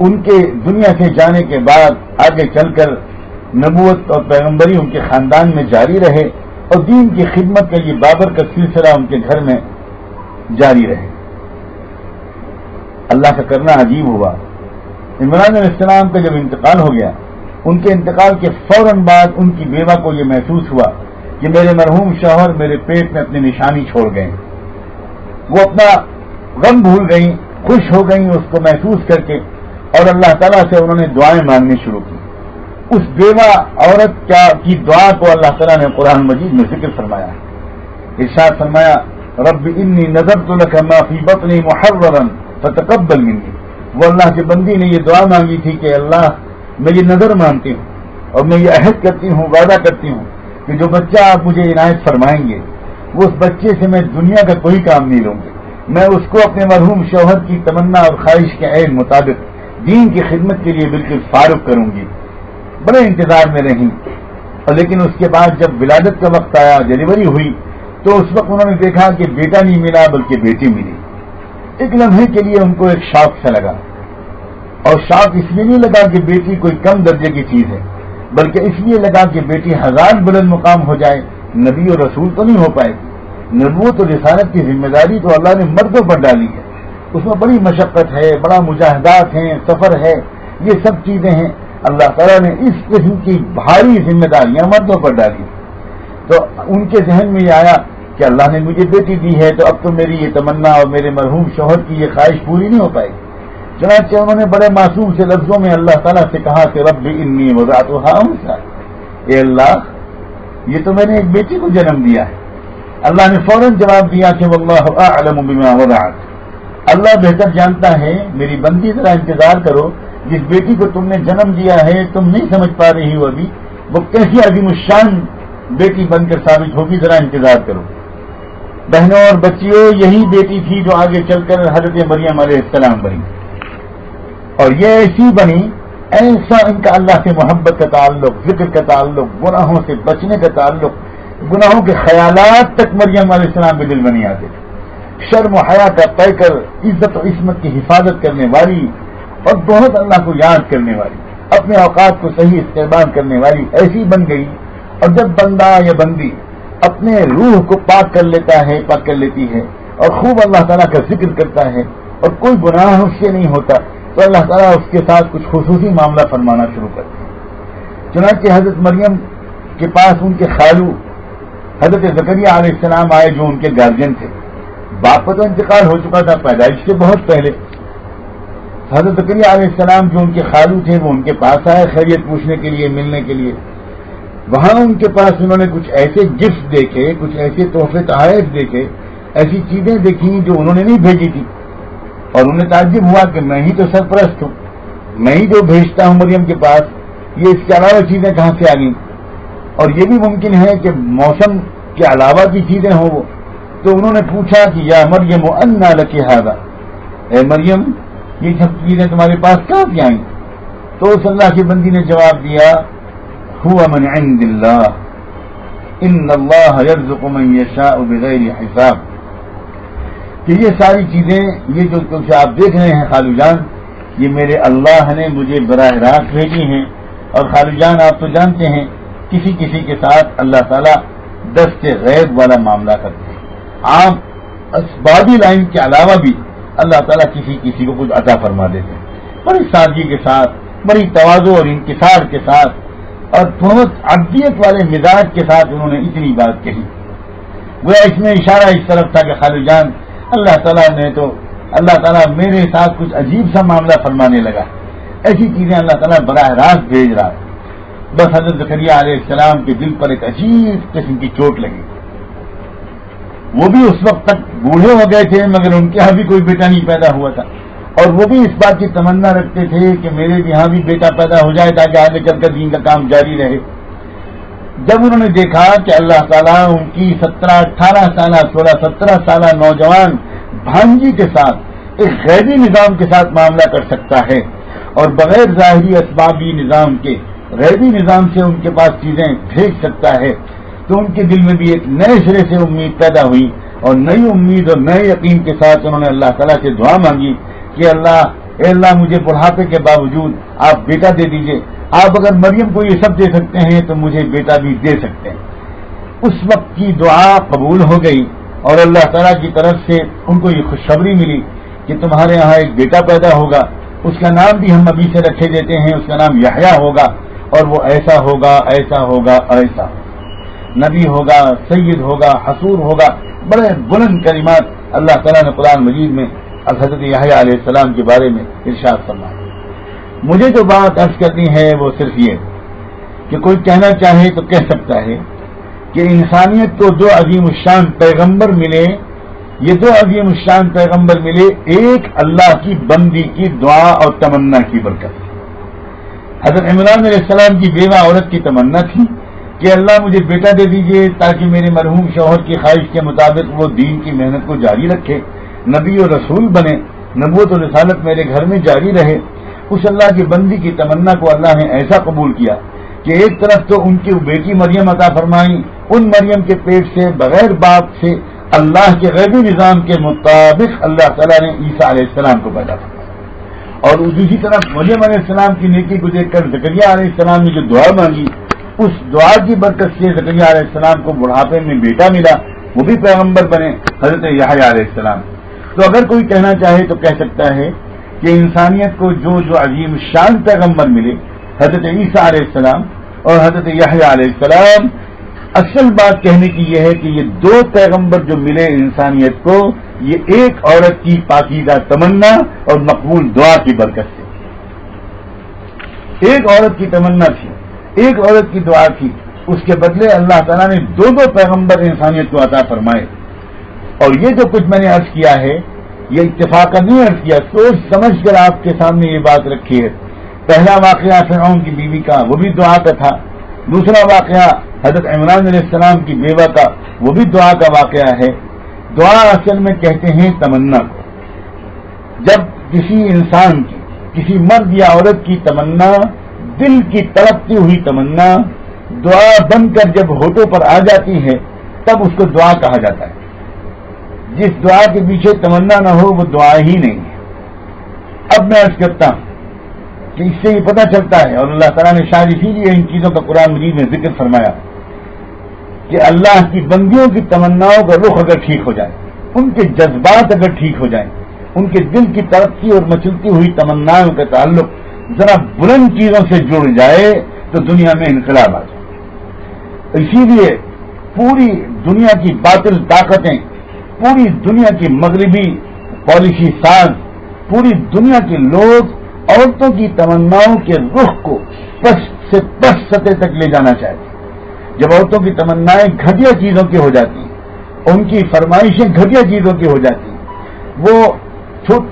A: ان کے دنیا سے جانے کے بعد آگے چل کر نبوت اور پیغمبری ان کے خاندان میں جاری رہے اور دین کی خدمت کا یہ بابر کا سلسلہ ان کے گھر میں جاری رہے. اللہ کا کرنا عجیب ہوا. عمران علیہ السلام کا جب انتقال ہو گیا، ان کے انتقال کے فوراً بعد ان کی بیوہ کو یہ محسوس ہوا کہ میرے مرحوم شوہر میرے پیٹ میں اپنی نشانی چھوڑ گئے. وہ اپنا غم بھول گئیں، خوش ہو گئیں اس کو محسوس کر کے، اور اللہ تعالیٰ سے انہوں نے دعائیں مانگنی شروع کی. اس بیوہ عورت کی دعا کو اللہ تعالیٰ نے قرآن مجید میں ذکر فرمایا. ارشاد فرمایا رب انی نذرت لک ما فی بطنی محررا فتقبل منی. وہ اللہ کی بندی نے یہ دعا مانگی تھی کہ اللہ میں یہ نظر مانتی ہوں اور میں یہ عہد کرتی ہوں، وعدہ کرتی ہوں کہ جو بچہ آپ مجھے عنایت فرمائیں گے وہ اس بچے سے میں دنیا کا کوئی کام نہیں لوں گی. میں اس کو اپنے مرحوم شوہر کی تمنا اور خواہش کے عین مطابق دین کی خدمت کے لیے بالکل فارغ کروں گی. بڑے انتظار میں رہیں، اور لیکن اس کے بعد جب ولادت کا وقت آیا، ڈلیوری ہوئی، تو اس وقت انہوں نے دیکھا کہ بیٹا نہیں ملا بلکہ بیٹی ملی. ایک لمحے کے لیے ان کو ایک شوق سا لگا، اور شوق اس لیے نہیں لگا کہ بیٹی کوئی کم درجے کی چیز ہے، بلکہ اس لیے لگا کہ بیٹی ہزار بلند مقام ہو جائے، نبی اور رسول تو نہیں ہو پائے گی. نبوت اور رسالت کی ذمہ داری تو اللہ نے مردوں پر ڈالی ہے. اس میں بڑی مشقت ہے، بڑا مجاہدات ہیں، سفر ہے، یہ سب چیزیں ہیں. اللہ تعالیٰ نے اس قسم کی بھاری ذمہ داریاں مردوں پر ڈالی. تو ان کے ذہن میں یہ آیا کہ اللہ نے مجھے بیٹی دی ہے تو اب تو میری یہ تمنا اور میرے مرحوم شوہر کی یہ خواہش پوری نہیں ہو پائے گی. چنانچہ انہوں نے بڑے معصوم سے لفظوں میں اللہ تعالیٰ سے کہا کہ رب انی وضعتها انثى. اے اللہ، یہ تو میں نے ایک بیٹی کو جنم دیا ہے. اللہ نے فوراً جواب دیا کہ واللہ اعلم بما وضعت. اللہ بہتر جانتا ہے، میری بندی ذرا انتظار کرو. جس بیٹی کو تم نے جنم دیا ہے تم نہیں سمجھ پا رہی ہو ابھی، وہ کیسی عظیم الشان بیٹی بن کر ثابت ہوگی، ذرا انتظار کرو. بہنوں اور بچیوں، یہی بیٹی تھی جو آگے چل کر حضرت مریم علیہ السلام بنی، اور یہ ایسی بنی، ایسا ان کا اللہ سے محبت کا تعلق، ذکر کا تعلق، گناہوں سے بچنے کا تعلق، گناہوں کے خیالات تک مریم علیہ السلام کے دل میں نہیں آتے تھے. شرم و حیا کا طے کر عزت و عصمت کی حفاظت کرنے والی اور بہت اللہ کو یاد کرنے والی، اپنے اوقات کو صحیح استعمال کرنے والی ایسی بن گئی. اور جب بندہ یا بندی اپنے روح کو پاک کر لیتا ہے، پاک کر لیتی ہے، اور خوب اللہ تعالیٰ کا ذکر کرتا ہے اور کوئی گناہ اس سے نہیں ہوتا، تو اللہ تعالیٰ اس کے ساتھ کچھ خصوصی معاملہ فرمانا شروع کرتے ہیں۔ چنانچہ حضرت مریم کے پاس ان کے خالو حضرت زکریا علیہ السلام آئے، جو ان کے گارجین تھے۔ باپ کا تو انتقال ہو چکا تھا پیدائش سے بہت پہلے۔ حضرت زکریا علیہ السلام جو ان کے خالو تھے وہ ان کے پاس آئے خیریت پوچھنے کے لیے، ملنے کے لیے۔ وہاں ان کے پاس انہوں نے کچھ ایسے گفٹ دیکھے، کچھ ایسے تحفے تحائف دیکھے، ایسی چیزیں دیکھی جو انہوں نے نہیں بھیجی تھی، اور انہیں تعجب ہوا کہ میں ہی تو سرپرست ہوں، میں ہی جو بھیجتا ہوں مریم کے پاس، یہ اس کے علاوہ چیزیں کہاں سے آ گئیں؟ اور یہ بھی ممکن ہے کہ موسم کے علاوہ کی چیزیں ہوں وہ۔ تو انہوں نے پوچھا کہ یا مریم انا لک ھذا، اے مریم یہ سب چیزیں تمہارے پاس کہاں سے آئیں؟ تو اس اللہ کی بندی نے جواب دیا هو من عند اللہ ان اللہ یرزق من یشاء بغیر حساب، کہ یہ ساری چیزیں، یہ جو تم سے آپ دیکھ رہے ہیں خالو جان، یہ میرے اللہ نے مجھے براہ راست بھیجی ہیں۔ اور خالو جان آپ تو جانتے ہیں کسی کسی کے ساتھ اللہ تعالیٰ دست غیب والا معاملہ کرتے ہیں، عام اسبابی لائن کے علاوہ بھی اللہ تعالیٰ کسی کو کچھ عطا فرما دیتے ہیں، بڑی سادگی کے ساتھ، بڑی تواضع اور انکسار کے ساتھ، اور بہت عبدیت والے مزاج کے ساتھ انہوں نے اتنی بات کہی۔ وہ اس میں اشارہ اس طرف تھا کہ خالو جان اللہ تعالیٰ میرے ساتھ کچھ عجیب سا معاملہ فرمانے لگا، ایسی چیزیں اللہ تعالیٰ براہ راست بھیج رہا ہے۔ بس حضرت زکریا علیہ السلام کے دل پر ایک عجیب قسم کی چوٹ لگی۔ وہ بھی اس وقت تک بوڑھے ہو گئے تھے، مگر ان کے یہاں بھی کوئی بیٹا نہیں پیدا ہوا تھا، اور وہ بھی اس بات کی تمنا رکھتے تھے کہ میرے یہاں بھی بیٹا پیدا ہو جائے تاکہ آگے چل کر دین کا کام جاری رہے۔ جب انہوں نے دیکھا کہ اللہ تعالیٰ ان کی 17 سالہ 16-17 سالہ نوجوان بھانجی کے ساتھ ایک غیبی نظام کے ساتھ معاملہ کر سکتا ہے، اور بغیر ظاہری اسبابی نظام کے غیبی نظام سے ان کے پاس چیزیں بھیج سکتا ہے، تو ان کے دل میں بھی ایک نئے سرے سے امید پیدا ہوئی، اور نئی امید اور نئے یقین کے ساتھ انہوں نے اللہ تعالیٰ سے دعا مانگی کہ اے اللہ مجھے بڑھاپے کے باوجود آپ بیٹا دے دیجئے، آپ اگر مریم کو یہ سب دے سکتے ہیں تو مجھے بیٹا بھی دے سکتے ہیں۔ اس وقت کی دعا قبول ہو گئی، اور اللہ تعالیٰ کی طرف سے ان کو یہ خوشخبری ملی کہ تمہارے یہاں ایک بیٹا پیدا ہوگا، اس کا نام بھی ہم ابھی سے رکھے دیتے ہیں، اس کا نام یحییٰ ہوگا، اور وہ ایسا ہوگا ایسا ہوگا ایسا نبی ہوگا، سید ہوگا، حصور ہوگا۔ بڑے بلند کلمات اللہ تعالیٰ نے قرآن مجید میں حضرت یحییٰ علیہ السلام کے بارے میں ارشاد فرمایا۔ مجھے جو بات عرض کرنی ہے وہ صرف یہ کہ کوئی کہنا چاہے تو کہہ سکتا ہے کہ انسانیت کو دو عظیم الشان پیغمبر ملے، یہ دو عظیم الشان پیغمبر ملے ایک اللہ کی بندی کی دعا اور تمنا کی برکت۔ حضرت عمران علیہ السلام کی بیوہ عورت کی تمنا تھی کہ اللہ مجھے بیٹا دے دیجئے تاکہ میرے مرحوم شوہر کی خواہش کے مطابق وہ دین کی محنت کو جاری رکھے، نبی و رسول بنے، نبوت و رسالت میرے گھر میں جاری رہے۔ اس اللہ کی بندی کی تمنا کو اللہ نے ایسا قبول کیا کہ ایک طرف تو ان کی بیٹی مریم عطا فرمائی، ان مریم کے پیٹ سے بغیر باپ سے اللہ کے غیبی نظام کے مطابق اللہ تعالیٰ نے عیسیٰ علیہ السلام کو پیدا فرمایا، اور دوسری طرف مریم علیہ السلام کی نیکی کو دیکھ کر زکریا علیہ السلام نے جو دعا مانگی، اس دعا کی برکت سے زکریا علیہ السلام کو بڑھاپے میں بیٹا ملا، وہ بھی پیغمبر بنے، حضرت یحییٰ علیہ السلام۔ تو اگر کوئی کہنا چاہے تو کہہ سکتا ہے کہ انسانیت کو جو عظیم شان پیغمبر ملے، حضرت عیسیٰ علیہ السلام اور حضرت یحییٰ علیہ السلام، اصل بات کہنے کی یہ ہے کہ یہ دو پیغمبر جو ملے انسانیت کو، یہ ایک عورت کی پاکیزہ تمنا اور مقبول دعا کی برکت سے، ایک عورت کی تمنا تھی، ایک عورت کی دعا تھی، اس کے بدلے اللہ تعالیٰ نے دو پیغمبر انسانیت کو عطا فرمائے۔ اور یہ جو کچھ میں نے عرض کیا ہے یہ اتفاقاً نہیں عرض کیا، سوچ سمجھ کر آپ کے سامنے یہ بات رکھی ہے۔ پہلا واقعہ فرعون کی بیوی کا، وہ بھی دعا کا تھا۔ دوسرا واقعہ حضرت عمران علیہ السلام کی بیوہ کا، وہ بھی دعا کا واقعہ ہے۔ دعا اصل میں کہتے ہیں تمنا کو۔ جب کسی انسان کی، کسی مرد یا عورت کی تمنا، دل کی تڑپتی ہوئی تمنا دعا بن کر جب ہونٹوں پر آ جاتی ہے تب اس کو دعا کہا جاتا ہے۔ جس دعا کے پیچھے تمنا نہ ہو وہ دعا ہی نہیں ہے۔ اب میں عرض کرتا ہوں کہ اس سے یہ پتہ چلتا ہے، اور اللہ تعالیٰ نے شاید اسی لیے ان چیزوں کا قرآن مجید میں ذکر فرمایا کہ اللہ کی بندیوں کی تمناؤں کا رخ اگر ٹھیک ہو جائے، ان کے جذبات اگر ٹھیک ہو جائیں، ان کے دل کی ترقی اور مچلتی ہوئی تمناؤں کا تعلق ذرا بلند چیزوں سے جڑ جائے تو دنیا میں انقلاب آ جائے۔ اسی لیے پوری دنیا کی باطل طاقتیں، پوری دنیا کی مغربی پالیسی ساز، پوری دنیا کے لوگ عورتوں کی تمناؤں کے رخ کو پس سے پس سطح تک لے جانا چاہتے ہیں۔ جب عورتوں کی تمنائیں گھٹیا چیزوں کی ہو جاتی ہیں، ان کی فرمائشیں گھٹیا چیزوں کی ہو جاتی ہیں، وہ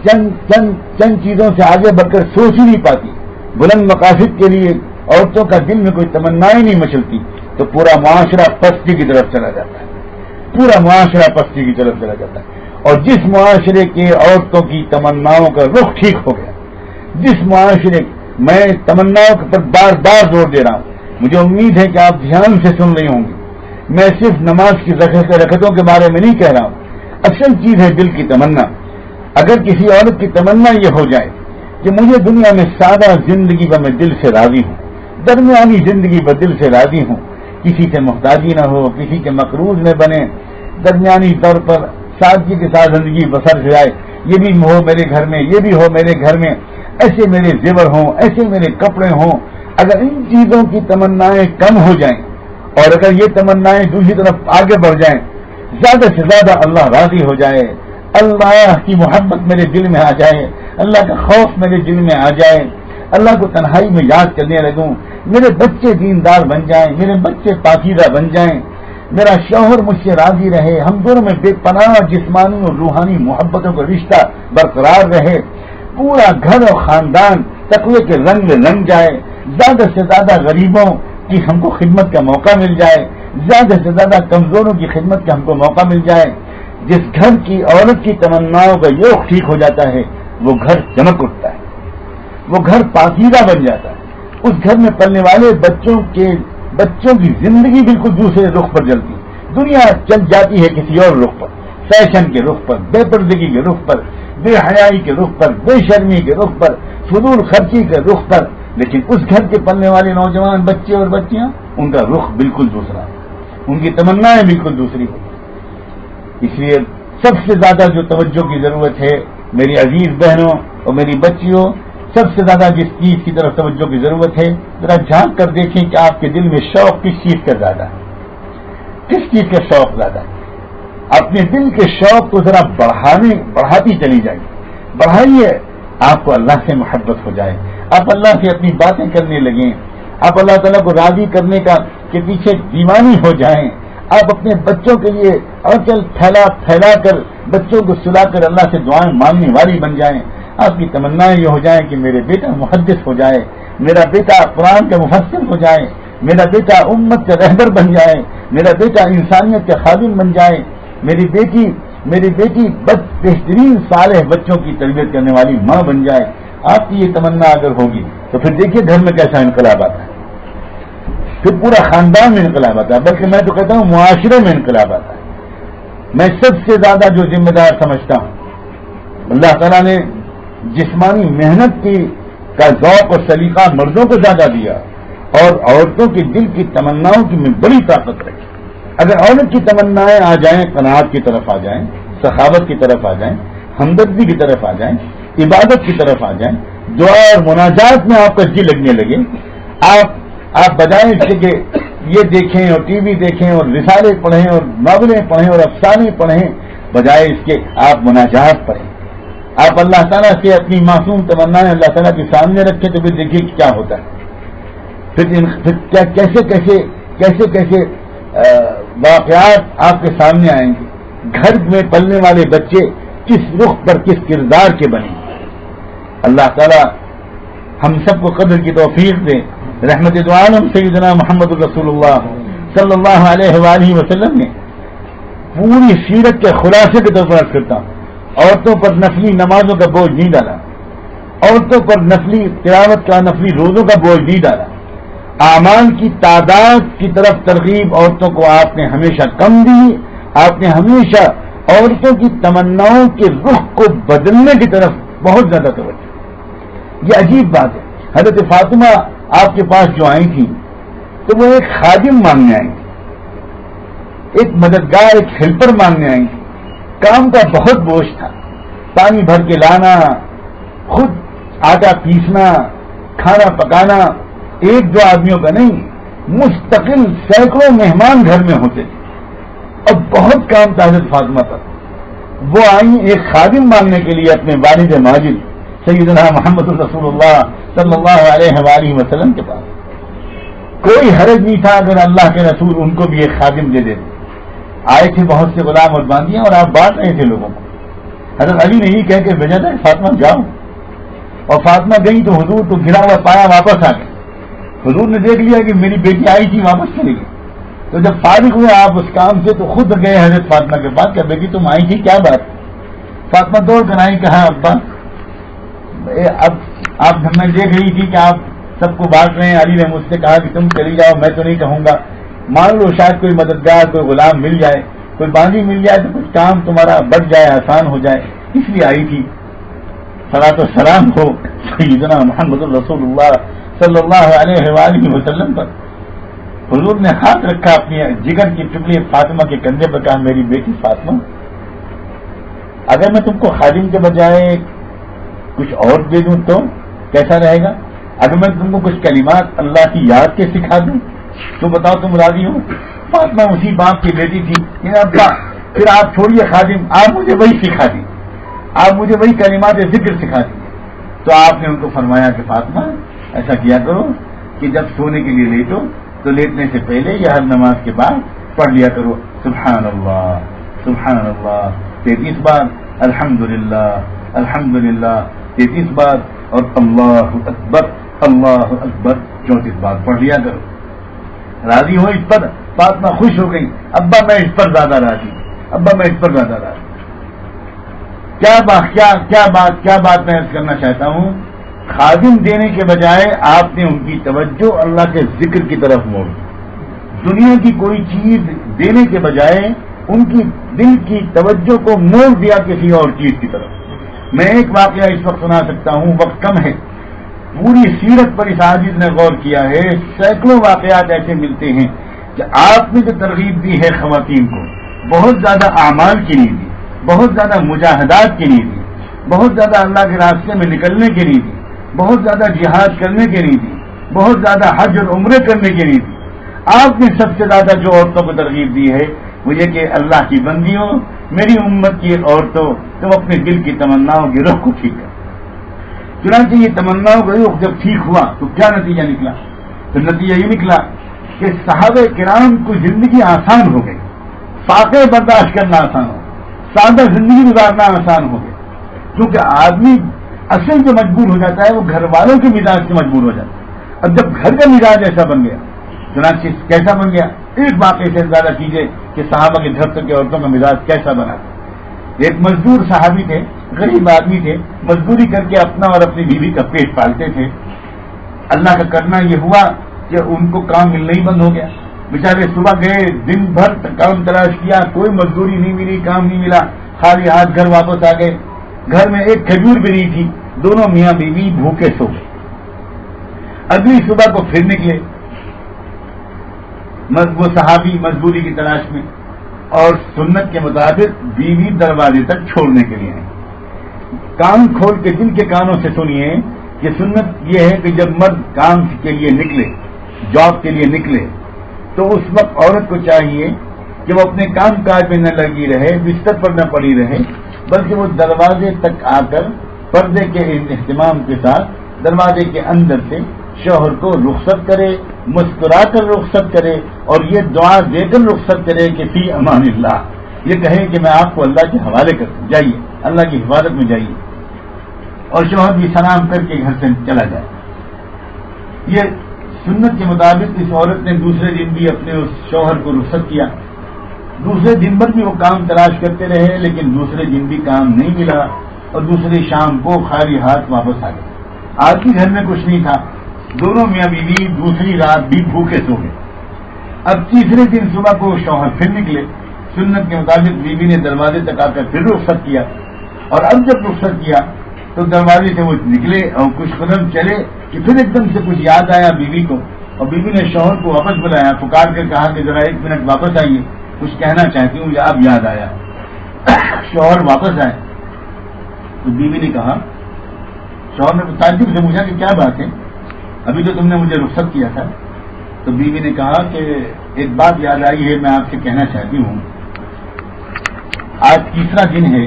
A: چند چیزوں سے آگے بڑھ کر سوچ ہی نہیں پاتی، بلند مقاصد کے لیے عورتوں کا دل میں کوئی تمنائیں نہیں مچلتی، تو پورا معاشرہ پستی کی طرف چلا جاتا ہے، پورا معاشرہ پستی کی طرف چلا جاتا ہے۔ اور جس معاشرے کے عورتوں کی تمناؤں کا رخ ٹھیک ہو گیا، جس معاشرے میں تمناؤں پر بار بار زور دے رہا ہوں، مجھے امید ہے کہ آپ دھیان سے سن رہی ہوں گی، میں صرف نماز کی رکعتوں کے بارے میں نہیں کہہ رہا ہوں، اصل چیز ہے دل کی تمنا۔ اگر کسی عورت کی تمنا یہ ہو جائے کہ مجھے دنیا میں سادہ زندگی پر میں دل سے راضی ہوں، درمیانی زندگی پر دل سے راضی ہوں، کسی سے محتاجی نہ ہو، کسی کے مقروض نہ بنے، درمیانی طور پر سادگی کے ساتھ زندگی بسر سے جائے، یہ بھی ہو میرے گھر میں، یہ بھی ہو میرے گھر میں، ایسے میرے زیور ہوں، ایسے میرے کپڑے ہوں۔ اگر ان چیزوں کی تمنائیں کم ہو جائیں اور اگر یہ تمنائیں دوسری طرف آگے بڑھ جائیں، زیادہ سے زیادہ اللہ راضی ہو جائے، اللہ کی محبت میرے دل میں آ جائے، اللہ کا خوف میرے دل میں آ جائے، اللہ کو تنہائی میں یاد کرنے لگوں، میرے بچے دیندار بن جائیں، میرے بچے پاکیزہ بن جائیں، میرا شوہر مجھ سے راضی رہے، ہم دونوں میں بے پناہ جسمانی اور روحانی محبتوں کا رشتہ برقرار رہے، پورا گھر اور خاندان تقوی کے رنگ میں رنگ جائے، زیادہ سے زیادہ غریبوں کی ہم کو خدمت کا موقع مل جائے، زیادہ سے زیادہ کمزوروں کی خدمت کا ہم کو موقع مل جائے۔ جس گھر کی عورت کی تمناؤں کا یوگ ٹھیک ہو جاتا ہے، وہ گھر چمک اٹھتا ہے، وہ گھر پاکیزہ بن جاتا ہے، اس گھر میں پلنے والے بچوں کی زندگی بالکل دوسرے رخ پر چلتی ہے، دنیا چل جاتی ہے کسی اور رخ پر، فیشن کے رخ پر، بے پردگی کے رخ پر، بے حیائی کے رخ پر، بے شرمی کے رخ پر، فضول خرچی کے رخ پر، لیکن اس گھر کے پلنے والے نوجوان بچے اور بچیاں، ان کا رخ بالکل دوسرا ہے، ان کی تمنائیں بالکل دوسری ہیں۔ اس لیے سب سے زیادہ جو توجہ کی ضرورت ہے میری عزیز بہنوں اور میری بچیوں، سب سے زیادہ جس چیز کی طرف توجہ کی ضرورت ہے، ذرا جھانک کر دیکھیں کہ آپ کے دل میں شوق کس چیز کا زیادہ ہے، کس چیز کا شوق زیادہ ہے۔ اپنے دل کے شوق کو ذرا بڑھاتی چلی جائیے، بڑھائیے، آپ کو اللہ سے محبت ہو جائے، آپ اللہ سے اپنی باتیں کرنے لگیں، آپ اللہ تعالیٰ کو راضی کرنے کے پیچھے دیوانی ہو جائیں، آپ اپنے بچوں کے لیے آنچل پھیلا کر بچوں کو سلا کر اللہ سے دعائیں مانگنے والی بن جائیں، آپ کی تمنائیں یہ ہو جائیں کہ میرے بیٹا محدث ہو جائے، میرا بیٹا قرآن کا مفسر ہو جائے، میرا بیٹا امت کا رہبر بن جائے، میرا بیٹا انسانیت کا خادم بن جائے، میری بیٹی بہترین صالح بچوں کی تربیت کرنے والی ماں بن جائے۔ آپ کی یہ تمنا اگر ہوگی تو پھر دیکھیے گھر میں کیسا انقلاب آتا ہے، پھر پورا خاندان میں انقلاب آتا ہے، بلکہ میں تو کہتا ہوں معاشرے میں انقلاب آتا ہے۔ میں سب سے زیادہ جو ذمہ دار سمجھتا ہوں، اللہ تعالیٰ نے جسمانی محنت کا ذوق اور سلیقہ مردوں کو زیادہ دیا اور عورتوں کے دل کی تمناؤں کی میں بڑی طاقت رکھی۔ اگر عورت کی تمنائیں آ جائیں، قناعت کی طرف آ جائیں، سخاوت کی طرف آ جائیں، ہمدردی کی طرف آ جائیں، عبادت کی طرف آ جائیں، دعا اور مناجات میں آپ کا جی لگنے لگے، آپ بجائے اس کے یہ دیکھیں اور ٹی وی دیکھیں اور رسالے پڑھیں اور ناولیں پڑھیں اور افسانے پڑھیں، بجائے اس کے آپ مناجات پڑھیں، آپ اللہ تعالیٰ سے اپنی معصوم تمنائیں اللہ تعالیٰ کے سامنے رکھیں، تو پھر دیکھیے کیا ہوتا ہے، پھر کیسے واقعات آپ کے سامنے آئیں گے، گھر میں پلنے والے بچے کس رخ پر کس کردار کے بنے۔ اللہ تعالیٰ ہم سب کو قدر کی توفیق دے۔ رحمت دو عالم سیدنا محمد رسول اللہ صلی اللہ علیہ وآلہ وسلم نے پوری سیرت کے خلاصے کے طور پر عرض کرتا ہوں، عورتوں پر نفلی نمازوں کا بوجھ نہیں ڈالا، عورتوں پر نفلی تلاوت کا، نفلی روزوں کا بوجھ نہیں ڈالا، اعمال کی تعداد کی طرف ترغیب عورتوں کو آپ نے ہمیشہ کم دی، آپ نے ہمیشہ عورتوں کی تمناؤں کے رخ کو بدلنے کی طرف بہت زیادہ توجہ۔ یہ عجیب بات ہے، حضرت فاطمہ آپ کے پاس جو آئی تھی تو وہ ایک خادم مانگنے آئی تھی، ایک مددگار، ایک ہیلپر مانگنے آئی تھی. کام کا بہت بوجھ تھا، پانی بھر کے لانا، خود آٹا پیسنا، کھانا پکانا، ایک دو آدمیوں کا نہیں، مستقل سینکڑوں مہمان گھر میں ہوتے تھے اور بہت کام تھا حضرت فاطمہ پر. وہ آئی ایک خادم مانگنے کے لیے اپنے والد ماجد سیدنا محمد رسول اللہ صلی اللہ علیہ وآلہ وسلم کے پاس. کوئی حرج نہیں تھا اگر اللہ کے رسول ان کو بھی ایک خادم دے دیتے. آئے تھے بہت سے غلام اور باندیاں اور آپ بانٹ رہے تھے لوگوں کو. حضرت علی نے یہ کہہ کے بھیجا تھا فاطمہ جاؤ، اور فاطمہ گئی تو حضور تو گرا ہوا پایا واپس آ گئے. حضور نے دیکھ لیا کہ میری بیٹی آئی تھی واپس چلی گئی. تو جب فارغ ہوئے آپ اس کام سے تو خود گئے حضرت فاطمہ کے پاس کہ بیٹی تم آئی تھی کیا بات؟ فاطمہ دوڑ کر آئی، کہا ابا اب آپ میں دیکھ رہی تھی کہ آپ سب کو بانٹ رہے ہیں. علی نے مجھ سے کہا کہ تم چلی جاؤ، میں تو نہیں کہوں گا، مان لو شاید کوئی مددگار، کوئی غلام مل جائے، کوئی باندھی مل جائے تو کچھ کام تمہارا بڑھ جائے، آسان ہو جائے، اس لیے آئی تھی. صلاۃ و سلام ہو سیدنا محمد رسول اللہ صلی اللہ علیہ وآلہ وسلم پر. حضور نے ہاتھ رکھا اپنی جگر کی ٹکڑی فاطمہ کے کندھے پر، کہا میری بیٹی فاطمہ اگر میں تم کو خادم کے بجائے کچھ اور دے دوں تو کیسا رہے گا؟ اگر میں تم کو کچھ کلمات اللہ کی یاد کے سکھا دوں تو بتاؤ تم راضی ہو؟ فاطمہ اسی باپ کی بیٹی تھی کہ ابا پھر آپ چھوڑیے خادم، آپ مجھے وہی سکھا دی، آپ مجھے وہی کلمات ذکر سکھا دی. تو آپ نے ان کو فرمایا کہ فاطمہ ایسا کیا کرو کہ جب سونے کے لیے لیٹو تو لیٹنے سے پہلے یا ہر نماز کے بعد پڑھ لیا کرو سبحان اللہ سبحان اللہ 33 بار، الحمدللہ الحمدللہ 33 بار، اور اللہ اکبر 34 بار پڑھ لیا کرو. راضی ہو اس پر؟ فاطمہ خوش ہو گئی، ابا میں اس پر زیادہ راضی، ابا میں اس پر زیادہ راضی. کیا بات میں عرض کرنا چاہتا ہوں، خادم دینے کے بجائے آپ نے ان کی توجہ اللہ کے ذکر کی طرف موڑ دی. دنیا کی کوئی چیز دینے کے بجائے ان کی دل کی توجہ کو موڑ دیا کسی اور چیز کی طرف. میں ایک واقعہ اس وقت سنا سکتا ہوں، وقت کم ہے. پوری سیرت پر اس حدیث نے غور کیا ہے، سینکڑوں واقعات ایسے ملتے ہیں کہ آپ نے جو ترغیب دی ہے خواتین کو، بہت زیادہ اعمال کی نہیں دی، بہت زیادہ مجاہدات کی نہیں دی، بہت زیادہ اللہ کے راستے میں نکلنے کی نہیں دی، بہت زیادہ جہاد کرنے کی نہیں دی، بہت زیادہ حج اور عمرے کرنے کی نہیں دی. آپ نے سب سے زیادہ جو عورتوں کو ترغیب دی ہے وہ یہ کہ اللہ کی بندیوں، میری امت کی عورتوں، تم اپنے دل کی تمناؤں کی رخ کو ٹھیک کرو. چنانچہ یہ تمناؤں کا رخ جب ٹھیک ہوا تو کیا نتیجہ نکلا؟ تو نتیجہ یہ نکلا کہ صحابہ کرام کو زندگی آسان ہو گئی، فاقے برداشت کرنا آسان ہو، سادہ زندگی گزارنا آسان ہو گیا. کیونکہ آدمی اصل جو مجبور ہو جاتا ہے وہ گھر والوں کے مزاج سے مجبور ہو جاتا ہے. اب جب گھر کا مزاج ایسا بن گیا، چنانچہ کیسا بن گیا؟ ایک واقعے سے اندازہ کیجیے کہ صحابہ کے گھر تک کے عورتوں کا مزاج کیسا بنا. ایک مزدور صحابی تھے، غریب آدمی تھے، مزدوری کر کے اپنا اور اپنی بیوی کا پیٹ پالتے تھے. اللہ کا کرنا یہ ہوا کہ ان کو کام ملنا ہی بند ہو گیا. بیچارے صبح گئے، دن بھر کام تلاش کیا، کوئی مزدوری نہیں ملی، کام نہیں ملا، خالی ہاتھ گھر واپس آ گئے. گھر میں ایک کھجور بھی نہیں تھی، دونوں میاں بیوی بھوکے سو گئے. اگلی صبح کو پھر نکلے وہ صحابی مزدوری کی تلاش میں، اور سنت کے مطابق بیوی دروازے تک چھوڑنے کے لیے آئے. کان کھول کے دل کے کانوں سے سنیے کہ سنت یہ ہے کہ جب مرد کام کے لیے نکلے، جاب کے لیے نکلے، تو اس وقت عورت کو چاہیے کہ وہ اپنے کام کاج میں نہ لگی رہے، بستر پر نہ پڑی رہے، بلکہ وہ دروازے تک آ کر پردے کے اہتمام کے ساتھ دروازے کے اندر سے شوہر کو رخصت کرے، مسکرا کر رخصت کرے، اور یہ دعا دے کر رخصت کرے کہ فی امان اللہ، یہ کہے کہ میں آپ کو اللہ کے حوالے کرتا ہوں، جائیے اللہ کی حفاظت میں جائیے. اور شوہر بھی سلام کر کے گھر سے چلا جائے. یہ سنت کے مطابق اس عورت نے دوسرے دن بھی اپنے اس شوہر کو رخصت کیا. دوسرے دن بھر بھی وہ کام تلاش کرتے رہے، لیکن دوسرے دن بھی کام نہیں ملا، اور دوسری شام کو خالی ہاتھ واپس آ گئے. آج بھی گھر میں کچھ نہیں تھا، دونوں میاں بیوی دوسری رات بھی بھوکے سو گئے. اب تیسرے دن صبح کو شوہر پھر نکلے. سنت کے مطابق بیوی نے دروازے تک آ کر پھر رخصت کیا، اور اب جب رخصت کیا تو دروازے سے وہ نکلے اور کچھ قدم چلے کہ پھر ایک دم سے کچھ یاد آیا بیوی کو، اور بیوی نے شوہر کو واپس بلایا، پکار کر کہا کہ ذرا 1 منٹ واپس آئیے. کچھ کہنا چاہتی ہوں، اب یاد آیا۔ شوہر واپس آئے تو بیوی نے کہا، شوہر نے تعجب سے پوچھا کہ کیا بات ہے، ابھی تو تم نے مجھے رخصت کیا تھا۔ تو بیوی نے کہا کہ ایک بات یاد آئی ہے، میں آپ سے کہنا چاہتی ہوں، آج تیسرا دن ہے،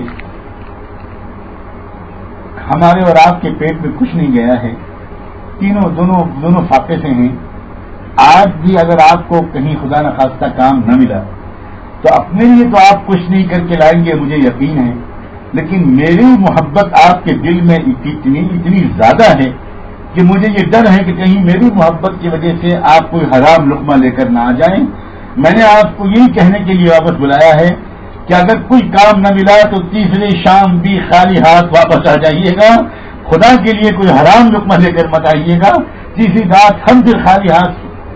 A: ہمارے اور آپ کے پیٹ میں کچھ نہیں گیا ہے، دونوں فاقے سے ہیں۔ آج بھی اگر آپ کو کہیں خدا نخواستہ کام نہ ملا تو اپنے لیے تو آپ کچھ نہیں کر کے لائیں گے، مجھے یقین ہے، لیکن میری محبت آپ کے دل میں اتنی زیادہ ہے کہ مجھے یہ ڈر ہے کہ کہیں میری محبت کی وجہ سے آپ کوئی حرام لقمہ لے کر نہ آ جائیں۔ میں نے آپ کو یہی کہنے کے لیے واپس بلایا ہے کہ اگر کوئی کام نہ ملا تو تیسرے شام بھی خالی ہاتھ واپس آ جائیے گا، خدا کے لیے کوئی حرام لقمہ لے کر مت آئیے گا۔ تیسری رات ہم پھر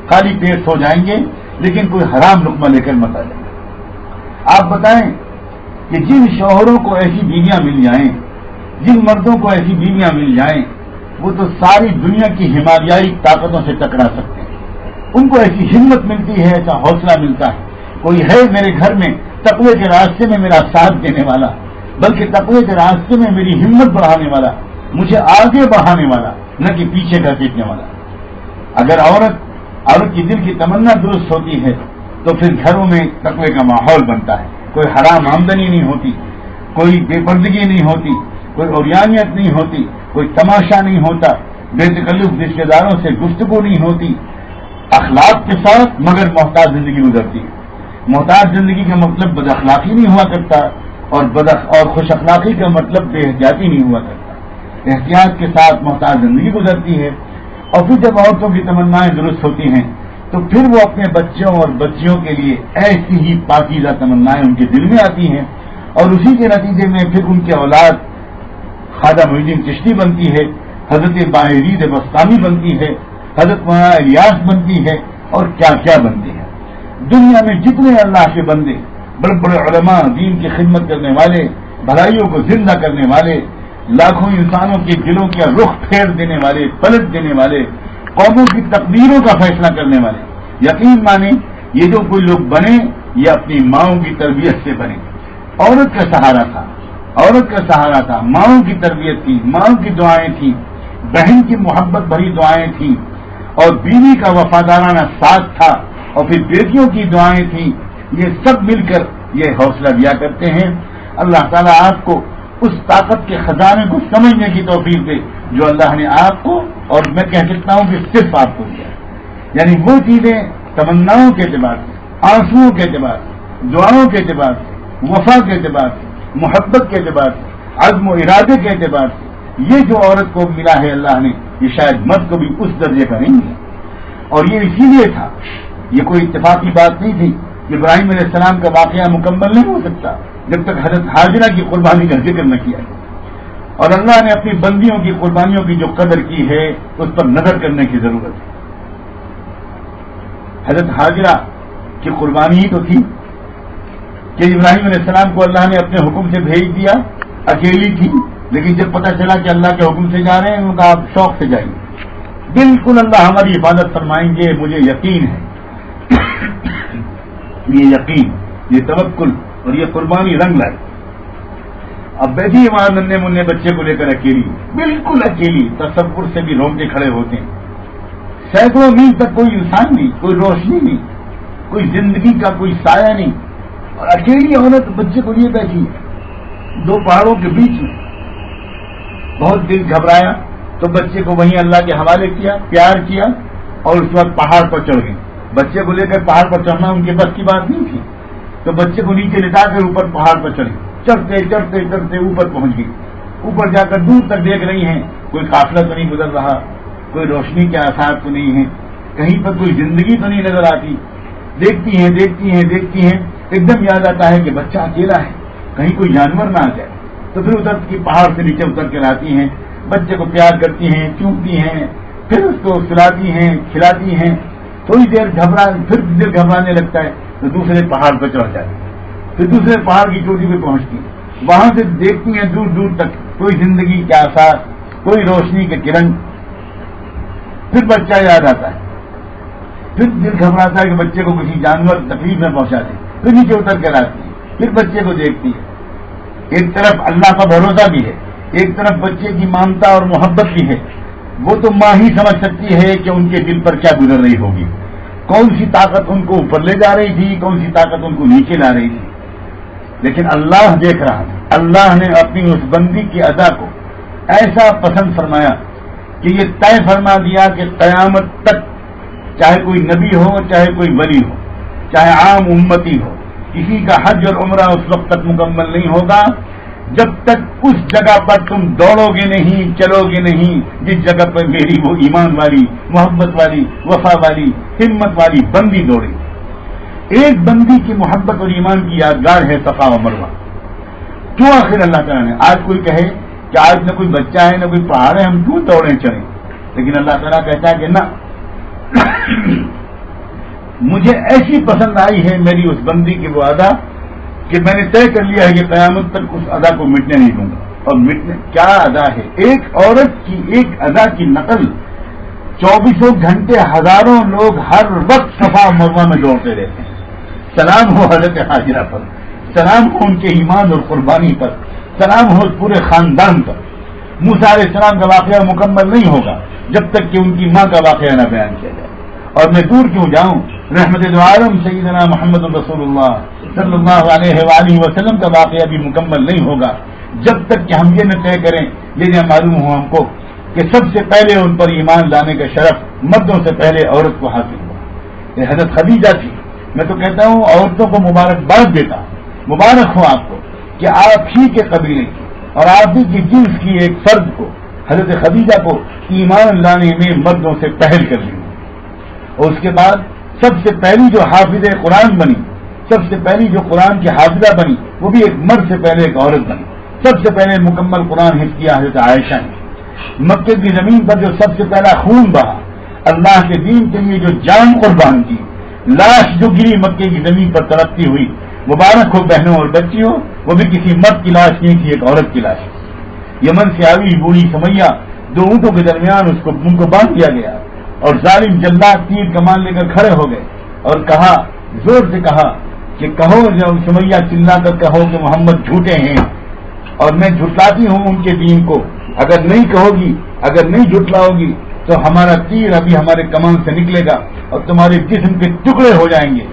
A: خالی پیٹ سو جائیں گے، لیکن کوئی حرام لقمہ لے کر مت آ جائیں گے۔ آپ بتائیں کہ جن شوہروں کو ایسی بیویاں مل جائیں، جن مردوں کو ایسی بیویاں مل جائیں، وہ تو ساری دنیا کی ہمالیائی طاقتوں سے ٹکرا سکتے ہیں۔ ان کو ایسی ہمت ملتی ہے، ایسا حوصلہ ملتا ہے، کوئی ہے میرے گھر میں تقوی کے راستے میں میرا ساتھ دینے والا، بلکہ تقوی کے راستے میں میری ہمت بڑھانے والا، مجھے آگے بڑھانے والا، نہ کہ پیچھے گھسیٹنے والا۔ اگر عورت کی دل کی تمنا درست ہوتی ہے تو پھر گھروں میں تقوی کا ماحول بنتا ہے، کوئی حرام آمدنی نہیں ہوتی، کوئی بے پردگی نہیں ہوتی، کوئی عریانیت نہیں ہوتی، کوئی تماشا نہیں ہوتا، بے تکلف رشتے داروں سے گفتگو نہیں ہوتی، اخلاق کے ساتھ مگر محتاط زندگی گزرتی ہے۔ محتاط زندگی کا مطلب بد اخلاقی نہیں ہوا کرتا، اور خوش اخلاقی کا مطلب بے احتیاطی نہیں ہوا کرتا۔ احتیاط کے ساتھ محتاط زندگی گزرتی ہے، اور پھر جب عورتوں کی تمنائیں درست ہوتی ہیں تو پھر وہ اپنے بچوں اور بچیوں کے لیے ایسی ہی پاکیزہ تمنائیں ان کے دل میں آتی ہیں، اور اسی کے نتیجے میں پھر ان کی اولاد خواجہ معین الدین چشتی بنتی ہے، حضرت باہرید بستانی بنتی ہے، حضرت مولانا الیاس بنتی ہے، اور کیا کیا بنتی ہے۔ دنیا میں جتنے اللہ کے بندے، بڑے بڑے علماء، دین کی خدمت کرنے والے، بھلائیوں کو زندہ کرنے والے، لاکھوں انسانوں کے دلوں کا رخ پھیر دینے والے، پلٹ دینے والے، قوموں کی تقدیروں کا فیصلہ کرنے والے، یقین مانیں یہ جو کوئی لوگ بنے یہ اپنی ماؤں کی تربیت سے بنے۔ عورت کا سہارا تھا، ماؤں کی تربیت تھی، ماؤں کی دعائیں تھیں، بہن کی محبت بھری دعائیں تھیں، اور بیوی کا وفادارانہ ساتھ تھا، اور پھر بیٹیوں کی دعائیں تھیں۔ یہ سب مل کر یہ حوصلہ دیا کرتے ہیں۔ اللہ تعالیٰ آپ کو اس طاقت کے خزانے کو سمجھنے کی توفیق دے جو اللہ نے آپ کو، اور میں کہہ سکتا ہوں کہ صرف آپ کو دیا، یعنی وہ چیزیں تمناؤں کے اعتبار سے، آنسوؤں کے اعتبار سے، دعاؤں کے اعتبار سے، وفا کے اعتبار سے، محبت کے اعتبار سے، عزم و ارادے کے اعتبار سے، یہ جو عورت کو ملا ہے اللہ نے، یہ شاید مرد کو بھی اس درجے کا نہیں ہے۔ اور یہ اسی لیے تھا، یہ کوئی اتفاقی بات نہیں تھی کہ ابراہیم علیہ السلام کا واقعہ مکمل نہیں ہو سکتا جب تک حضرت حاجرہ کی قربانی کا ذکر نہ کیا ہے، اور اللہ نے اپنی بندیوں کی قربانیوں کی جو قدر کی ہے اس پر نظر کرنے کی ضرورت ہے۔ حضرت حاجرہ کی قربانی ہی تو تھی کہ ابراہیم علیہ السلام کو اللہ نے اپنے حکم سے بھیج دیا، اکیلی تھی، لیکن جب پتہ چلا کہ اللہ کے حکم سے جا رہے ہیں ان کا آپ شوق سے جائیں، بالکل اللہ ہماری حفاظت فرمائیں گے، مجھے یقین ہے۔ یہ یقین، یہ توکل اور یہ قربانی رنگ لائی۔ اب بیٹھی وہاں ننھے منھے بچے کو لے کر اکیلی، بالکل اکیلی، تصور سے بھی رونگٹے کھڑے ہوتے ہیں۔ سینکڑوں میل تک کوئی انسان نہیں، کوئی روشنی نہیں، کوئی زندگی کا کوئی سایہ نہیں، اور اکیلی عورت بچے کو لیے بیٹھی ہے دو پہاڑوں کے بیچ میں۔ بہت دل گھبرایا تو بچے کو وہیں اللہ کے حوالے کیا، پیار کیا، اور اس وقت پہاڑ پر چڑھ گئی۔ بچے کو لے کر پہاڑ پر چڑھنا ان کے بس کی بات نہیں تھی، تو بچے کو نیچے لٹا کر اوپر پہاڑ پر چڑھی، چڑھتے چڑھتے چڑھتے اوپر پہنچ گئی۔ اوپر جا کر دور تک دیکھ رہی ہیں، کوئی قافلہ تو نہیں گزر رہا، کوئی روشنی کے آثار تو نہیں ہیں، کہیں پر کوئی زندگی تو نہیں نظر آتی۔ دیکھتی ہیں دیکھتی ہیں دیکھتی ہیں، ایک دم یاد آتا ہے کہ بچہ اکیلا ہے، کہیں کوئی جانور نہ آ جائے، تو پھر ادھر کی پہاڑ سے نیچے اتر کے لاتی ہیں، بچے کو پیار کرتی ہیں، چومتی ہیں، پھر اس کو سلاتی ہیں، کھلاتی ہیں۔ تھوڑی دیر پھر دل گھبرانے لگتا ہے تو دوسرے پہاڑ پر چڑھ جاتی، پھر دوسرے پہاڑ کی چوٹی پہ پہنچتی، وہاں سے دیکھتی ہیں دور دور تک کوئی زندگی کے آثار، کوئی روشنی کے کرن۔ پھر بچہ یاد آتا ہے، پھر دل گھبراتا ہے کہ بچے کو کسی جانور تکلیف میں پہنچا دے، پھر نیچے اتر کر آتی ہے، پھر بچے کو دیکھتی ہے. ایک طرف اللہ کا بھروسہ بھی ہے، ایک طرف بچے کی ممتا اور محبت بھی ہے. وہ تو ماں ہی سمجھ سکتی ہے کہ ان کے دل پر کیا گزر رہی ہوگی، کون سی طاقت ان کو اوپر لے جا رہی تھی، کون سی طاقت ان کو نیچے لا رہی تھی. لیکن اللہ دیکھ رہا تھا. اللہ نے اپنی اس بندی کی ادا کو ایسا پسند فرمایا کہ یہ طے فرما دیا کہ قیامت تک چاہے کوئی نبی ہو، چاہے کوئی ولی ہو، چاہے عام امتی ہو، کسی کا حج اور عمرہ اس وقت تک مکمل نہیں ہوگا جب تک اس جگہ پر تم دوڑو گے نہیں، چلو گے نہیں جس جگہ پر میری وہ ایمان والی، محبت والی، وفا والی، ہمت والی بندی دوڑے. ایک بندی کی محبت اور ایمان کی یادگار ہے صفا و مروہ. کیوں آخر اللہ تعالیٰ نے آج کوئی کہے کہ آج نہ کوئی بچہ ہے نہ کوئی پہاڑ ہے، ہم کیوں دوڑیں چلیں؟ لیکن اللہ تعالیٰ کہتا ہے کہ نہ، مجھے ایسی پسند آئی ہے میری اس بندی کی وہ ادا کہ میں نے طے کر لیا ہے کہ قیامت تک اس ادا کو مٹنے نہیں دوں گا. اور مٹنے کیا ادا ہے؟ ایک عورت کی ایک ادا کی نقل 24 گھنٹے ہزاروں لوگ ہر وقت صفا و مروہ میں دوڑتے رہتے ہیں. سلام ہو حضرت حاجرہ پر، سلام ہو ان کے ایمان اور قربانی پر، سلام ہو پورے خاندان پر. موسیٰ علیہ السلام کا واقعہ مکمل نہیں ہوگا جب تک کہ ان کی ماں کا واقعہ نہ بیان کیا جائے. اور میں دور کیوں جاؤں، رحمت دو عالم سیدنا محمد رسول اللہ صلی اللہ علیہ وآلہ وسلم کا واقعہ بھی مکمل نہیں ہوگا جب تک کہ ہم یہ نہ طے کریں، یہ معلوم ہو ہم کو کہ سب سے پہلے ان پر ایمان لانے کا شرف مردوں سے پہلے عورت کو حاصل ہوا. یہ حضرت خدیجہ تھی. میں تو کہتا ہوں عورتوں کو مبارکباد دیتا ہوں، مبارک ہو آپ کو کہ آپ ہی کے قبیلے کی اور آپ ہی کی جنس کی ایک فرد کو، حضرت خدیجہ کو ایمان لانے میں مردوں سے پہل کر لی. اور اس کے بعد سب سے پہلی جو حافظ قرآن بنی، سب سے پہلی جو قرآن کی حافظہ بنی، وہ بھی ایک مرد سے پہلے ایک عورت بنی. سب سے پہلے مکمل قرآن حفظ کیا حضرت عائشہ نے. مکے کی زمین پر جو سب سے پہلا خون بہا، اللہ کے دین کے لیے جو جان قربان کی، لاش جو گری مکے کی زمین پر تڑپتی ہوئی، مبارک ہو بہنوں اور بچیوں، وہ بھی کسی مرد کی لاش نہیں تھی، ایک عورت کی لاش. یمن سے آئی بوڑھی سمیہ، 2 اونٹوں کے درمیان اس کو ان کو باندھ دیا گیا اور ظالم جلاد تیر کمان لے کر کھڑے ہو گئے اور کہا، زور سے کہا کہ کہو، جب سمیہ چلا کر کہو کہ محمد جھوٹے ہیں اور میں جھٹلاتی ہوں ان کے دین کو. اگر نہیں کہو گی، اگر نہیں جھٹلاؤ گی تو ہمارا تیر ابھی ہمارے کمان سے نکلے گا اور تمہارے جسم کے ٹکڑے ہو جائیں گے.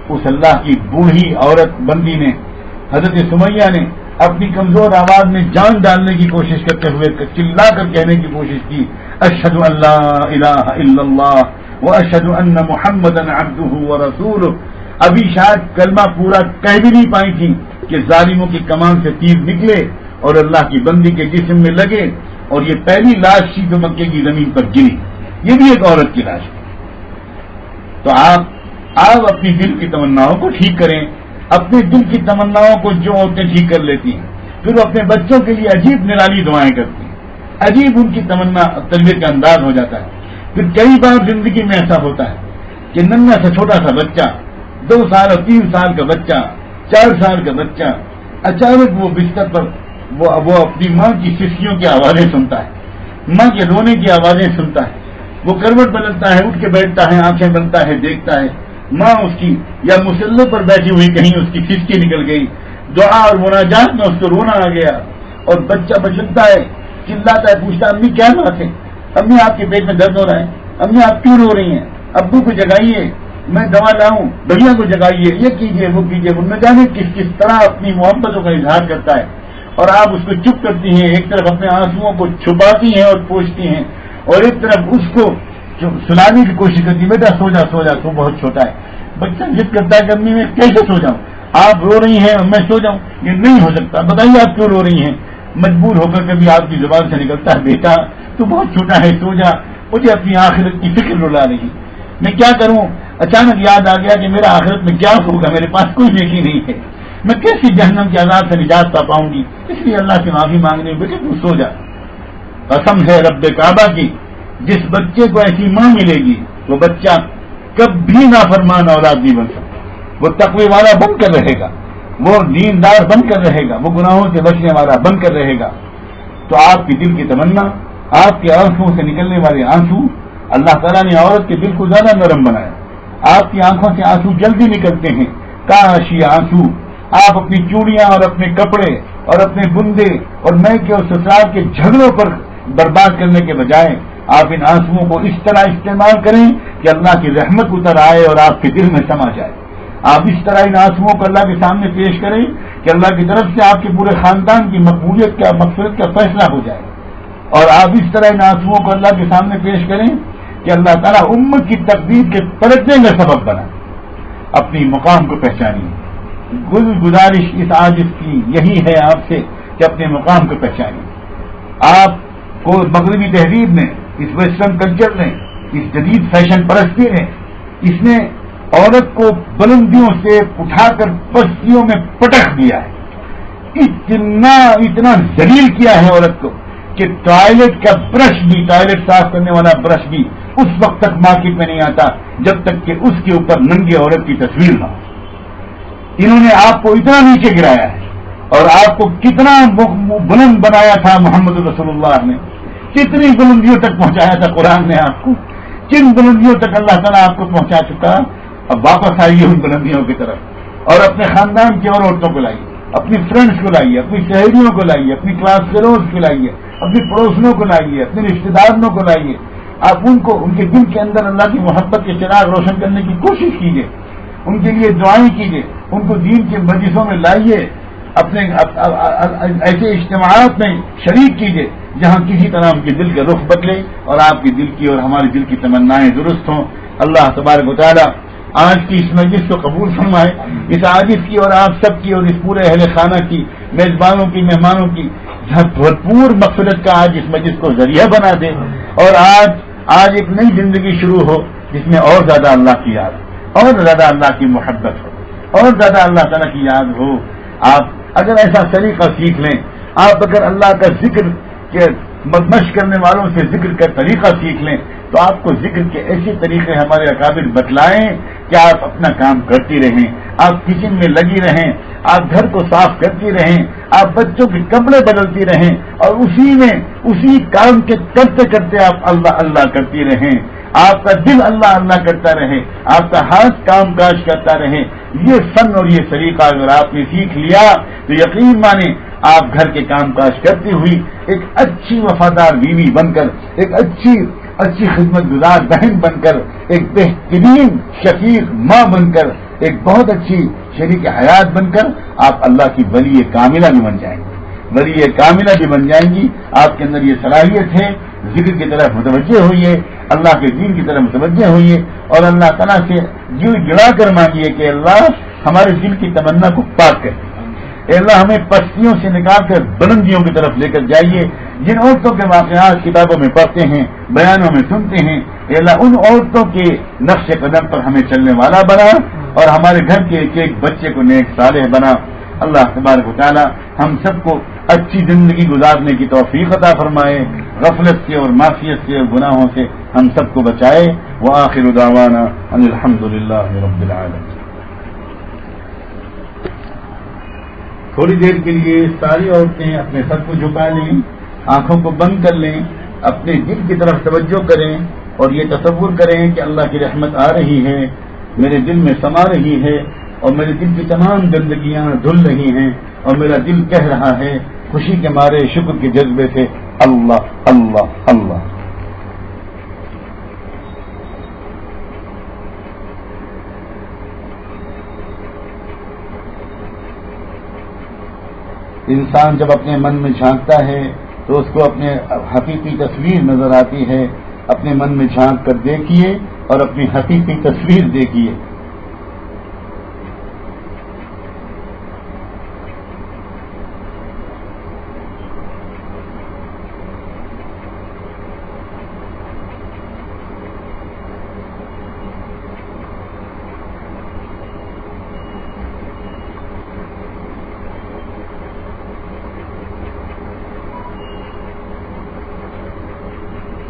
A: اس اللہ کی بوڑھی عورت بندی نے، حضرت سمیہ نے اپنی کمزور آواز میں جان ڈالنے کی کوشش کرتے ہوئے چلا کر کہنے کی کوشش کی، اشہد ان لا الہ الا اللہ واشہد ان محمدا عبدہ ورسولہ. ابھی شاید کلمہ پورا کہہ بھی نہیں پائی تھی کہ ظالموں کی کمان سے تیر نکلے اور اللہ کی بندی کے جسم میں لگے، اور یہ پہلی لاش تھی جو مکے کی زمین پر گری. یہ بھی ایک عورت کی لاش. تو آپ اپنی دل کی تمناؤں کو ٹھیک کریں. اپنے دل کی تمناؤں کو جو عورتیں ٹھیک کر لیتی ہیں، پھر وہ اپنے بچوں کے لیے عجیب نرالی دعائیں کرتی ہیں، عجیب ان کی تمنا تربیت کا انداز ہو جاتا ہے. پھر کئی بار زندگی میں ایسا ہوتا ہے کہ ننھا سا چھوٹا سا بچہ، 2 سال اور 3 سال کا بچہ، 4 سال کا بچہ، اچانک وہ بستر پر وہ اپنی ماں کی سسکیوں کی آوازیں سنتا ہے، ماں کے رونے کی آوازیں سنتا ہے. وہ کروٹ بدلتا ہے، اٹھ کے بیٹھتا ہے، آنکھیں بنتا ہے، دیکھتا ہے ماں اس کی یا مسلح پر بیٹھی ہوئی کہیں اس کی سسکی نکل گئی. دعا اور مناجات میں اس کو رونا آ گیا اور بچہ بچلتا ہے، چلاتا ہے، پوچھتا امی کیا بات ہے، امی آپ کے پیٹ میں درد ہو رہا ہے، امی آپ کیوں رو رہی ہیں، ابو کو جگائیے، میں دوا لاؤں، بھیا کو جگائیے، یہ کیجیے وہ کیجیے. وہ نہ جانے کس طرح اپنی محبتوں کا اظہار کرتا ہے اور آپ اس کو چپ کرتی ہیں. ایک طرف اپنے آنسوؤں کو چھپاتی ہیں اور پوچھتی ہیں اور ایک طرف اس کو سلانے کی کوشش کرتی ہے، بیٹا سو جا سو جا، تو بہت چھوٹا ہے. بچہ ضد کرتا ہے کہ امی میں کیسے سو جاؤں، آپ رو رہی ہیں اور میں سو جاؤں، یہ نہیں ہو سکتا، بتائیے آپ کیوں رو رہی ہیں. مجبور ہو کر کبھی آپ کی زبان سے نکلتا ہے، بیٹا تو بہت چھوٹا ہے، سو جا، مجھے اپنی آخرت کی فکر رلا رہی، میں کیا کروں. اچانک یاد آ گیا کہ میرا آخرت میں کیا ہوگا، میرے پاس کوئی نیکی نہیں ہے، میں کیسی جہنم کے عذاب سے نجات پا پاؤں گی، اس لیے اللہ سے معافی مانگنے بیٹے تو سو جا. قسم ہے رب کعبہ کی، جس بچے کو ایسی ماں ملے گی وہ بچہ کبھی نافرمان اولاد نہیں بن سکتا. وہ تقوی والا بن کر رہے گا، وہ دیندار بن کر رہے گا، وہ گناہوں سے بچنے والا بن کر رہے گا. تو آپ کی دل کی تمنا، آپ کے آنکھوں سے نکلنے والے آنسو، اللہ تعالیٰ نے عورت کے دل کو زیادہ نرم بنایا. آپ کی آنکھوں سے آنسو جلدی نکلتے ہیں، کاشی آنسو. آپ اپنی چوڑیاں اور اپنے کپڑے اور اپنے بندے اور میکے اور سسرال کے جھگڑوں پر برباد کرنے کے بجائے آپ ان آنسوؤں کو اس طرح استعمال کریں کہ اللہ کی رحمت اتر آئے اور آپ کے دل میں سما جائے. آپ اس طرح ان آنسوؤں کو اللہ کے سامنے پیش کریں کہ اللہ کی طرف سے آپ کے پورے خاندان کی مقبولیت کا مغفرت کا فیصلہ ہو جائے. اور آپ اس طرح ان آنسوؤں کو اللہ کے سامنے پیش کریں کہ اللہ تعالیٰ امت کی تقدیر کے پلٹنے کا سبب بنا. اپنی مقام کو پہچانیے. گزارش اس عاجز کی یہی ہے آپ سے کہ اپنے مقام کو پہچانیے. آپ کو مغربی تہذیب نے، اس ویسٹرن کلچر نے، اس جدید فیشن پرستی نے، اس نے عورت کو بلندیوں سے اٹھا کر پستیوں میں پٹک دیا ہے. اتنا ذلیل کیا ہے عورت کو کہ ٹوائلٹ کا برش بھی، ٹوائلٹ صاف کرنے والا برش بھی اس وقت تک مارکیٹ میں نہیں آتا جب تک کہ اس کے اوپر ننگے عورت کی تصویر نہ ہو. انہوں نے آپ کو اتنا نیچے گرایا ہے اور آپ کو کتنا بلند بنایا تھا محمد رسول اللہ نے، کتنی بلندیوں تک پہنچایا تھا قرآن نے آپ کو، کن بلندیوں تک اللہ تعالیٰ آپ کو پہنچا چکا. اب واپس آئیے ان بلندیوں کی طرف اور اپنے خاندان کی اور عورتوں کو لائیے، اپنی فرینڈس کو لائیے، اپنی سہیلیوں کو لائیے، اپنی کلاس فیلوز کو لائیے، اپنی پڑوسنوں کو لائیے، اپنے رشتے داروں کو لائیے. آپ ان کو ان کے دل کے اندر اللہ کی محبت کے چراغ روشن کرنے کی کوشش کیجیے، ان کے لیے دعائیں کیجیے، ان کو دین کے مجلسوں میں لائیے، اپنے ایسے اجتماعات میں شریک کیجیے جہاں کسی طرح ان کے دل کا رخ بدلے اور آپ کے دل کی اور ہمارے دل کی تمنائیں درست ہوں. اللہ تبارک و تعالیٰ آج کی اس مجلس کو قبول فرمائے. اس عاجز کی اور آپ سب کی اور اس پورے اہل خانہ کی، میزبانوں کی، مہمانوں کی بھرپور مغفرت کا آج اس مجلس کو ذریعہ بنا دے اور آج ایک نئی زندگی شروع ہو جس میں اور زیادہ اللہ کی یاد، اور زیادہ اللہ کی محبت ہو، اور زیادہ اللہ تعالیٰ کی یاد ہو. آپ اگر ایسا طریقہ سیکھ لیں، آپ اگر اللہ کا ذکر کے مشق کرنے والوں سے ذکر کا طریقہ سیکھ لیں تو آپ کو ذکر کے ایسے طریقے ہمارے اکابر بتلائیں کہ آپ اپنا کام کرتی رہیں، آپ کچن میں لگی رہیں، آپ گھر کو صاف کرتی رہیں، آپ بچوں کے کپڑے بدلتی رہیں اور اسی کام کے کرتے کرتے آپ اللہ اللہ کرتی رہیں. آپ کا دل اللہ اللہ کرتا رہے، آپ کا ہاتھ کام کاج کرتا رہے. یہ فن اور یہ طریقہ اگر آپ نے سیکھ لیا تو یقین مانیں آپ گھر کے کام کاج کرتی ہوئی ایک اچھی وفادار بیوی بن کر، ایک اچھی خدمت گزار بہن بن کر، ایک بہترین شفیق ماں بن کر، ایک بہت اچھی شریک حیات بن کر آپ اللہ کی ولی کاملہ بھی بن جائیں گے، ولی کاملہ بھی بن جائیں گی. آپ کے اندر یہ صلاحیت ہے. ذکر کی طرف متوجہ ہوئیے، اللہ کے دین کی طرف متوجہ ہوئے اور اللہ تعالیٰ سے دل گڑا کر مانگیے کہ اللہ ہمارے دل کی تمنا کو پاک کر، اے اللہ ہمیں پستیوں سے نکال کر بلندیوں کی طرف لے کر جائیے. جن عورتوں کے واقعات کتابوں میں پڑھتے ہیں، بیانوں میں سنتے ہیں، اے اللہ ان عورتوں کے نقش قدم پر ہمیں چلنے والا بنا اور ہمارے گھر کے ایک ایک بچے کو نیک صالح بنا. اللہ تبارک و تعالی ہم سب کو اچھی زندگی گزارنے کی توفیق عطا فرمائے، غفلت سے اور معصیت سے اور گناہوں سے ہم سب کو بچائے. وآخر دعوانا ان الحمد للہ رب العالمین. تھوڑی دیر کے لیے ساری عورتیں اپنے سر کو جھکا لیں، آنکھوں کو بند کر لیں، اپنے دل کی طرف توجہ کریں اور یہ تصور کریں کہ اللہ کی رحمت آ رہی ہے، میرے دل میں سما رہی ہے اور میرے دل کی تمام گندگیاں دھل رہی ہیں اور میرا دل کہہ رہا ہے خوشی کے مارے شکر کے جذبے سے اللہ اللہ اللہ. انسان جب اپنے من میں جھانکتا ہے تو اس کو اپنے حقیقی تصویر نظر آتی ہے. اپنے من میں جھانک کر دیکھیے اور اپنی حقیقی تصویر دیکھیے.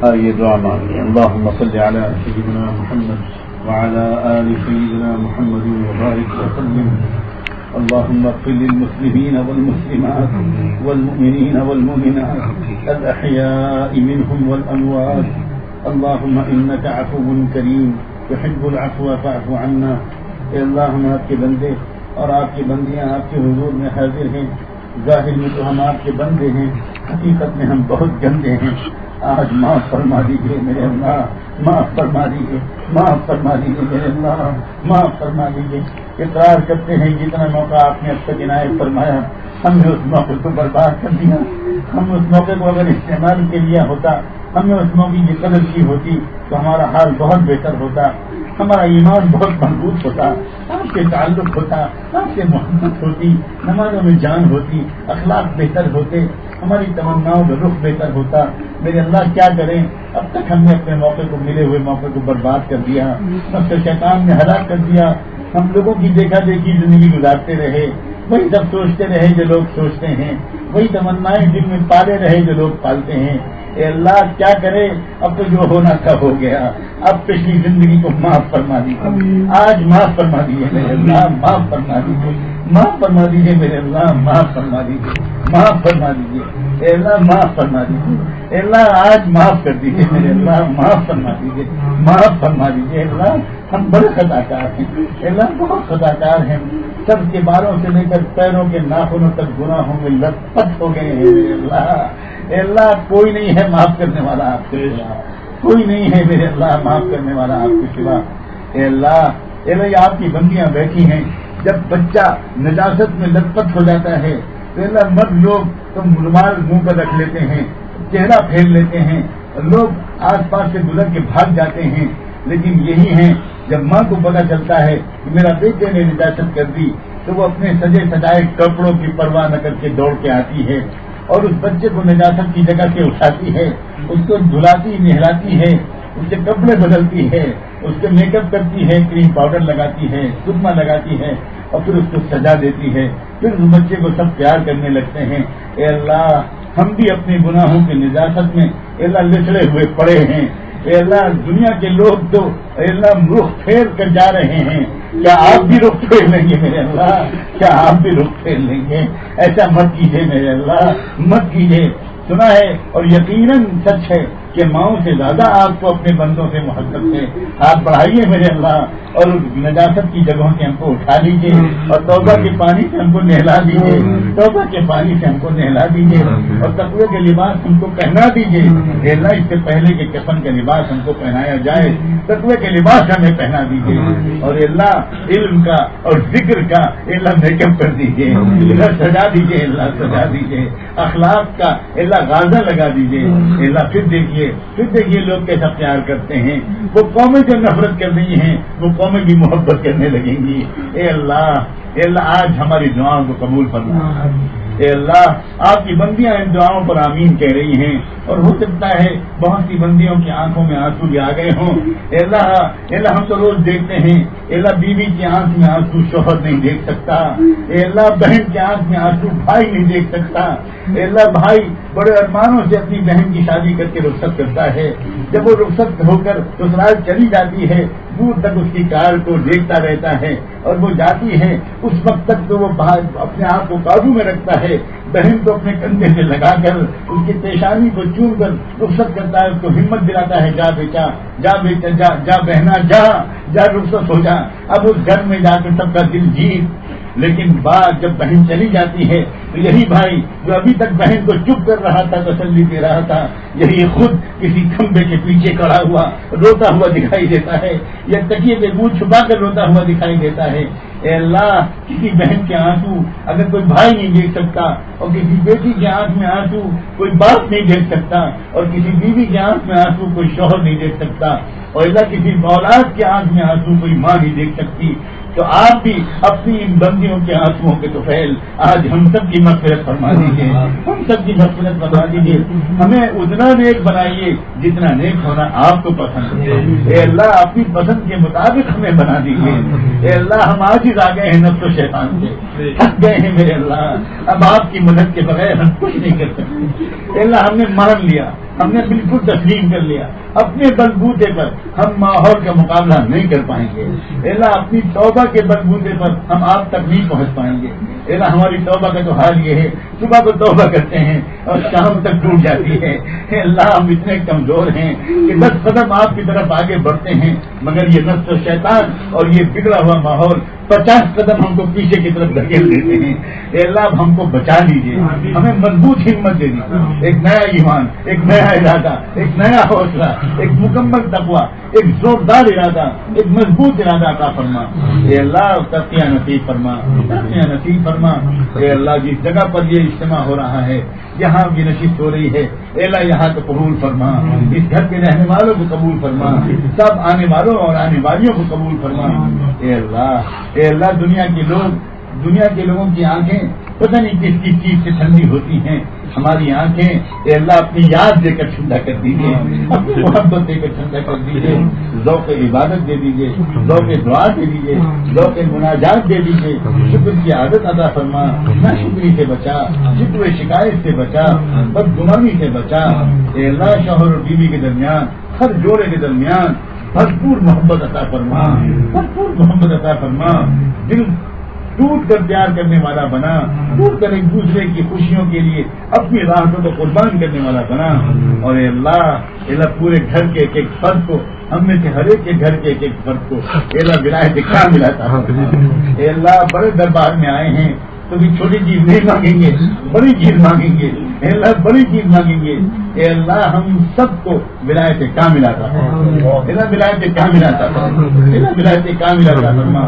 A: آئیے دعا مانگیے. اللہم صل علی سیدنا محمد وعلی آل سیدنا محمد وبارک وسلم. اللہم اغفر للمسلمین والمسلمات والمؤمنین والمؤمنات الاحیاء منهم والاموات. اللہم انک عفو کریم تحب العفو فاعف عنا. اے اللہ ہم آپ کے بندے اور آپ کی بندیاں آپ کے حضور میں حاضر ہیں. ظاہر میں تو ہم آپ کے بندے ہیں، حقیقت میں ہم بہت گندے ہیں. آج معاف فرما دیجیے میرے اللہ، معاف فرما دیجیے، معاف فرما دیجیے میرے اللہ، معاف فرما دیجیے. اقرار کرتے ہیں جتنا موقع آپ نے اب تک عنایت فرمایا ہم نے اس موقع کو برباد کر دیا. ہم اس موقع کو اگر استعمال کے لیا ہوتا، ہم نے اس موقع کی قدر کی ہوتی تو ہمارا حال بہت بہتر ہوتا، ہمارا ایمان بہت مضبوط ہوتا، آپ سے تعلق ہوتا، آپ سے محبت ہوتی، نمازوں میں جان ہوتی، اخلاق بہتر ہوتے، ہماری تمناؤں کا رخ بہتر ہوتا. میرے اللہ کیا کریں، اب تک ہم نے اپنے موقع کو، ملے ہوئے موقع کو برباد کر دیا، سب سے شیطان نے ہلاک کر دیا. ہم لوگوں کی دیکھا دیکھی زندگی گزارتے رہے، وہی سب سوچتے رہے جو لوگ سوچتے ہیں، وہی تمنائیں دل میں پالے رہے جو لوگ پالتے ہیں. اے اللہ کیا کرے، اب تو جو ہونا تھا ہو گیا. اب پچھلی زندگی کو معاف فرما دیجیے، آج معاف فرما دیجیے میرے اللہ، معاف فرما دیجیے، معاف فرما دیجیے میرے اللہ، معاف فرما دیجیے، معاف فرما دیجیے. اے اللہ معاف فرما دیجیے، اے اللہ آج معاف کر دیجیے میرے اللہ، معاف فرما دیجیے، معاف فرما دیجیے. اللہ ہم بڑے خطا کار ہیں، اے اللہ بہت خطا کار ہیں. سب کے بالوں سے لے کر پیروں کے ناخنوں تک گناہوں میں لت پت ہو گئے ہیں میرے اللہ. اے اللہ کوئی نہیں ہے معاف کرنے والا آپ کے سوا، کوئی نہیں ہے میرے اللہ معاف کرنے والا آپ کے سوا. اے اللہ آپ کی بندیاں بیٹھی ہیں، جب بچہ نجاست میں لت پت ہو جاتا ہے تو اللہ مرد لوگ تو رومال منہ پر رکھ لیتے ہیں، چہرہ پھیر لیتے ہیں، لوگ آس پاس سے گزر کے بھاگ جاتے ہیں. لیکن یہی ہیں جب ماں کو پتہ چلتا ہے کہ میرا بیٹے نے نجاست کر دی تو وہ اپنے سجے سجائے کپڑوں کی پرواہ نہ کر کے دوڑ کے آتی ہے اور اس بچے کو نجاست کی جگہ سے اٹھاتی ہے، اس کو دھلاتی نہلاتی ہے، اس کے کپڑے بدلتی ہے، اس کے میک اپ کرتی ہے، کریم پاؤڈر لگاتی ہے، سرما لگاتی ہے اور پھر اس کو سجا دیتی ہے. پھر اس بچے کو سب پیار کرنے لگتے ہیں. اے اللہ ہم بھی اپنے گناہوں کی نجاست میں اے اللہ لچڑے ہوئے پڑے ہیں. اے اللہ دنیا کے لوگ تو اے اللہ رخ پھیر کر جا رہے ہیں، کیا آپ بھی رخ پھیر لیں گے میرے اللہ؟ کیا آپ بھی رخ پھیر لیں گے؟ ایسا مت کیجیے میرے اللہ، مت کیجیے. سنا ہے اور یقیناً سچ ہے کہ ماؤں سے زیادہ آپ کو اپنے بندوں سے محبت ہے. آپ بڑھائیے میرے اللہ اور نجاست کی جگہوں سے ہم کو اٹھا لیجیے اور توبہ کے پانی سے ہم کو نہلا دیجیے، توبہ کے پانی سے ہم کو نہلا دیجیے اور تقوی کے لباس ہم کو پہنا دیجیے. اے اللہ اس سے پہلے کہ کفن کا لباس ہم کو پہنایا جائے، تقوی کے لباس ہمیں پہنا دیجیے. اور اے اللہ علم کا اور ذکر کا اے اللہ میک اپ کر دیجیے، اللہ سجا دیجیے، اللہ سجا دیجیے. اخلاق کا اے اللہ غازہ لگا دیجیے. اے اللہ پھر دیکھیے لوگ کیسا پیار کرتے ہیں. وہ قومیں جو نفرت کر رہی ہیں وہ قومیں بھی محبت کرنے لگیں گی. اے اللہ آج ہماری دعاؤں کو قبول فرما. اے اللہ آپ کی بندیاں ان دعاؤں پر آمین کہہ رہی ہیں اور ہو سکتا ہے بہت سی بندیوں کی آنکھوں میں آنسو بھی آ گئے ہوں. اے اللہ ہم تو روز دیکھتے ہیں اے اللہ بیوی کی آنکھ میں آنسو شوہر نہیں دیکھ سکتا. اے اللہ بہن کی آنکھ میں آنسو بھائی نہیں دیکھ سکتا. اے اللہ بھائی بڑے ارمانوں سے اپنی بہن کی شادی کر کے رخصت کرتا ہے، جب وہ رخصت ہو کر سسرال چلی جاتی ہے دور تک اس کی کار کو دیکھتا رہتا ہے اور وہ جاتی ہے اس وقت تک تو وہ اپنے آپ کو قابو میں رکھتا ہے، بہن کو اپنے کندھے سے لگا کر اس کی پیشانی کو چوم کر رخصت کرتا ہے، اس کو ہمت دلاتا ہے جا بیٹا جا بیٹا جا جا بہنا جا رخصت ہو جا. اب اس گھر میں جا کر سب کا دل جیت. لیکن بعد جب بہن چلی جاتی ہے تو یہی بھائی جو ابھی تک بہن کو چپ کر رہا تھا، تسلی دے رہا تھا، یہی خود کسی کھمبے کے پیچھے کھڑا ہوا روتا ہوا دکھائی دیتا ہے یا تکیے پہ منہ چھپا کر روتا ہوا دکھائی دیتا ہے. اے اللہ کسی بہن کے آنسو اگر کوئی بھائی نہیں دیکھ سکتا اور کسی بیٹی کے آنکھ میں آنسو کوئی باپ نہیں دیکھ سکتا اور کسی بیوی کے آنکھ میں آنسو کوئی شوہر نہیں دیکھ سکتا اور اللہ کسی اولاد کے آنکھ میں آنسو کوئی ماں نہیں دیکھ سکتی، تو آپ بھی اپنی ان بندیوں کے آنسوؤں کے طفیل آج ہم سب کی مغفرت فرما دیجیے، ہم سب کی مغفرت فرما دیجیے. ہمیں اتنا نیک بنائیے جتنا نیک ہونا آپ کو پسند ہے. اے اللہ اپنی پسند کے مطابق ہمیں بنا دیجیے. اے اللہ ہم آج ہی آ گئے ہیں نفس و شیطان سے، تھک گئے ہیں میرے اللہ، اب آپ کی مدد کے بغیر ہم کچھ نہیں کر سکتے. اے اللہ ہم نے مان لیا، ہم نے بالکل تسلیم کر لیا، اپنے بلبوتے پر ہم ماحول کا مقابلہ نہیں کر پائیں گے. اے اللہ اپنی توبہ کے بلبوتے پر ہم آپ تک نہیں پہنچ پائیں گے. اے اللہ ہماری توبہ کا تو حال یہ ہے صبح کو توبہ کرتے ہیں اور شام تک ٹوٹ جاتی ہے. اے اللہ ہم اتنے کمزور ہیں کہ 10 قدم آپ کی طرف آگے بڑھتے ہیں مگر یہ نفس و شیطان اور یہ بگڑا ہوا ماحول
B: 50 قدم ہم کو پیچھے کی طرف دھکیل دیتے ہیں. اے اللہ اب ہم کو بچا لیجیے, ہمیں مضبوط ہمت دے دیجیے, ایک نیا ایمان, ایک نیا ارادہ, ایک نیا حوصلہ, ایک مکمل تقویٰ, ایک زوردار ارادہ, ایک مضبوط ارادہ عطا فرما. اے اللہ تقیہ نصیب فرما, تقیہ نصیب فرما. اے اللہ جس جگہ پر یہ اجتماع ہو رہا ہے, یہاں کی نشست ہو رہی ہے, اے اللہ یہاں کو قبول فرما, اس گھر کے رہنے والوں کو قبول فرما, سب آنے والوں اور آنے والیوں کو قبول فرما. اے اللہ دنیا کے لوگوں کی آنکھیں پتہ نہیں کس کی چیز سے ٹھنڈی ہوتی ہیں, ہماری آنکھیں اے اللہ اپنی یاد دے کر ٹھنڈا کر دیجیے, اپنی محبت دے کر ٹھنڈا کر دیجیے, ذوق عبادت دے دیجیے, ذوق دعا دے دیجیے, ذوق مناجات دے دیجیے. شکر کی عادت عطا فرما, نہ شکری سے بچا, شکر شکایت سے بچا, بدگمانی سے بچا. اے اللہ شوہر اور بیوی کے درمیان, ہر جوڑے کے درمیان بھرپور محبت عطا فرما, بھرپور محبت عطا فرما. دل ٹوٹ کر پیار کرنے والا بنا, ٹوٹ کر ایک دوسرے کی خوشیوں کے لیے اپنی راحتوں کو قربان کرنے والا بنا. اور اے اللہ پورے گھر کے ایک ایک فرد کو, ہم میں سے ہر ایک کے گھر کے ایک ایک فرد کو اے اللہ ولایت کاملہ عطا فرما. اے اللہ بڑے دربار میں آئے ہیں تو بھی چھوٹی چیز نہیں مانگیں گے, بڑی چیز مانگیں گے. اے اللہ بڑی چیز مانگیں گے. اے اللہ ہم سب کو ولایت کاملہ عطا فرما, اے اللہ ولایت کاملہ عطا فرما, اے اللہ ولایت کاملہ عطا فرما.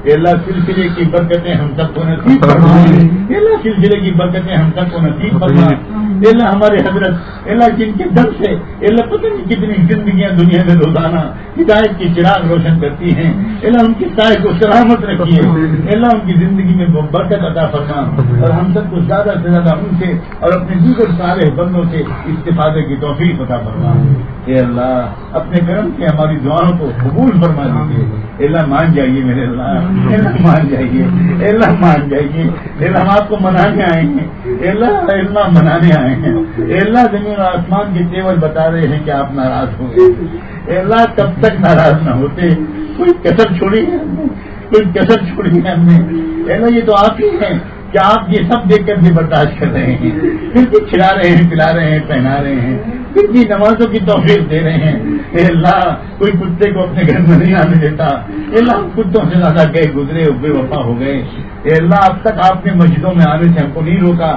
B: اے اللہ سلسلے کی برکتیں ہم سب کو نصیب فرما, اے اللہ سلسلے کی برکتیں ہم سب کو نصیب فرما. اے اللہ ہمارے حضرت, اے اللہ جن کے در سے اے اللہ پتہ نہیں کتنی زندگیاں دنیا میں روزانہ ہدایت کی چراغ روشن کرتی ہیں, اے اللہ ان کی سائے کو سلامت رکھیے, اے اللہ ان کی زندگی میں وہ برکت عطا فرما, اور ہم سب کو زیادہ سے زیادہ ان سے اور اپنے دیگر صالح بندوں سے استفادے کی توفیق عطا فرما. اے اللہ اپنے کرم سے ہماری دعاؤں کو قبول فرما دیجیے. اے اللہ مان جائیے میرے اللہ, اے اللہ مان جائیے, اے اللہ مان جائیے. اے اللہ ہم آپ کو منانے آئے ہیں, اے اللہ منانے آئے ہیں. اے اللہ زمین اور آسمان کے تیور بتا رہے ہیں کہ آپ ناراض ہو گئے. اے اللہ کب تک ناراض نہ ہوتے, کوئی کسر چھوڑی ہے ہم نے, کوئی کسر چھوڑی ہے ہم نے. اے اللہ یہ تو آپ ہی ہیں کہ آپ یہ سب دیکھ کر بھی برداشت کر رہے ہیں, پھر بھی کھلا رہے ہیں, پلا رہے ہیں, پہنا رہے ہیں, پھر بھی نمازوں کی توفیق دے رہے ہیں. اے اللہ کوئی کتے کو اپنے گھر میں نہیں آنے دیتا. اے اللہ کتوں سے زیادہ گئے گزرے بے وفا ہو گئے. اے اللہ اب تک آپ نے مسجدوں میں آنے سے ہم کو نہیں روکا.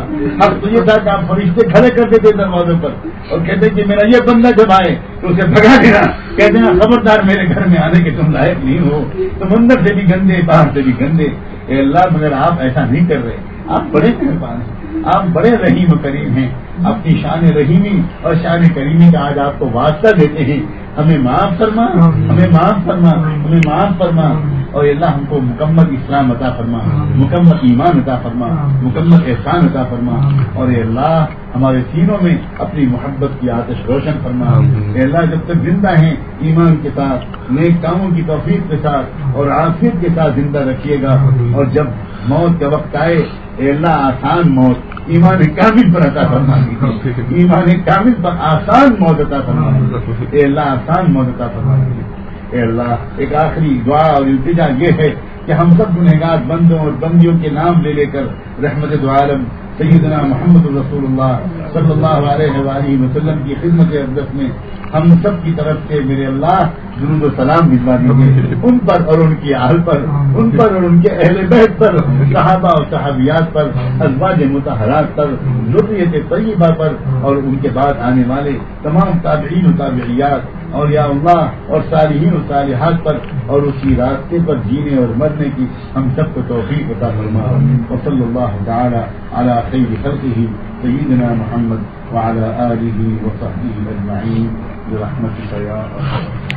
B: اب تو یہ تھا کہ آپ فرشتے کھڑے کر دیتے دروازوں پر اور کہتے کہ میرا یہ بندہ جب آئے تو اسے بھگا دینا, کہہ دینا خبردار میرے گھر میں آنے کے تم لائق نہیں ہو, تم اندر سے بھی گندے باہر سے بھی گندے. اے اللہ مگر آپ ایسا نہیں کر رہے, آپ بڑے مہربان ہیں, آپ بڑے رحیم و کریم ہیں. اپنی شان رحیمی اور شان کریمی کا آج آپ کو واسطہ دیتے ہیں. ہمیں معاف فرما, ہمیں معاف فرما, ہمیں معاف فرما. اور اللہ ہم کو مکمل اسلام عطا فرما, مکمل ایمان عطا فرما, مکمل احسان عطا فرما. اور اے اللہ ہمارے سینوں میں اپنی محبت کی آتش روشن فرما. اے اللہ جب تک زندہ ہیں ایمان کے ساتھ, نیک کاموں کی توفیق کے ساتھ اور عافیت کے ساتھ زندہ رکھیے گا. اور جب موت کا وقت آئے اے اللہ آسان موت ایمان کامل پر عطا فرما دیجیے, ایمان کامل پر آسان موت عطا فرما دیجیے. اے اللہ آسان موت عطا فرما دیجیے. اے اللہ ایک آخری دعا اور التجا یہ ہے کہ ہم سب گنہگار بندوں اور بندیوں کے نام لے لے کر رحمت دو عالم سیدنا محمد رسول اللہ صلی اللہ علیہ وآلہ وسلم کی خدمت اقدس میں ہم سب کی طرف سے میرے اللہ درود و سلام بھجوا دیجیے ان پر اور ان کی اہل پر, ان پر اور ان کے اہل بیت پر, صحابہ اور صحابیات پر, ازواج مطہرات پر, ذریت طیبہ پر اور ان کے بعد آنے والے تمام تابعین و تابعیات اور یا اللہ اور صالحین و صالحات پر اور اسی راستے پر جینے اور مرنے کی ہم سب کو توفیق عطا فرما. وصلی اللہ تعالی علی خیر خلقہ سیدنا محمد وعلی آلہ وصحبہ اجمعین برحمتک یا ارحم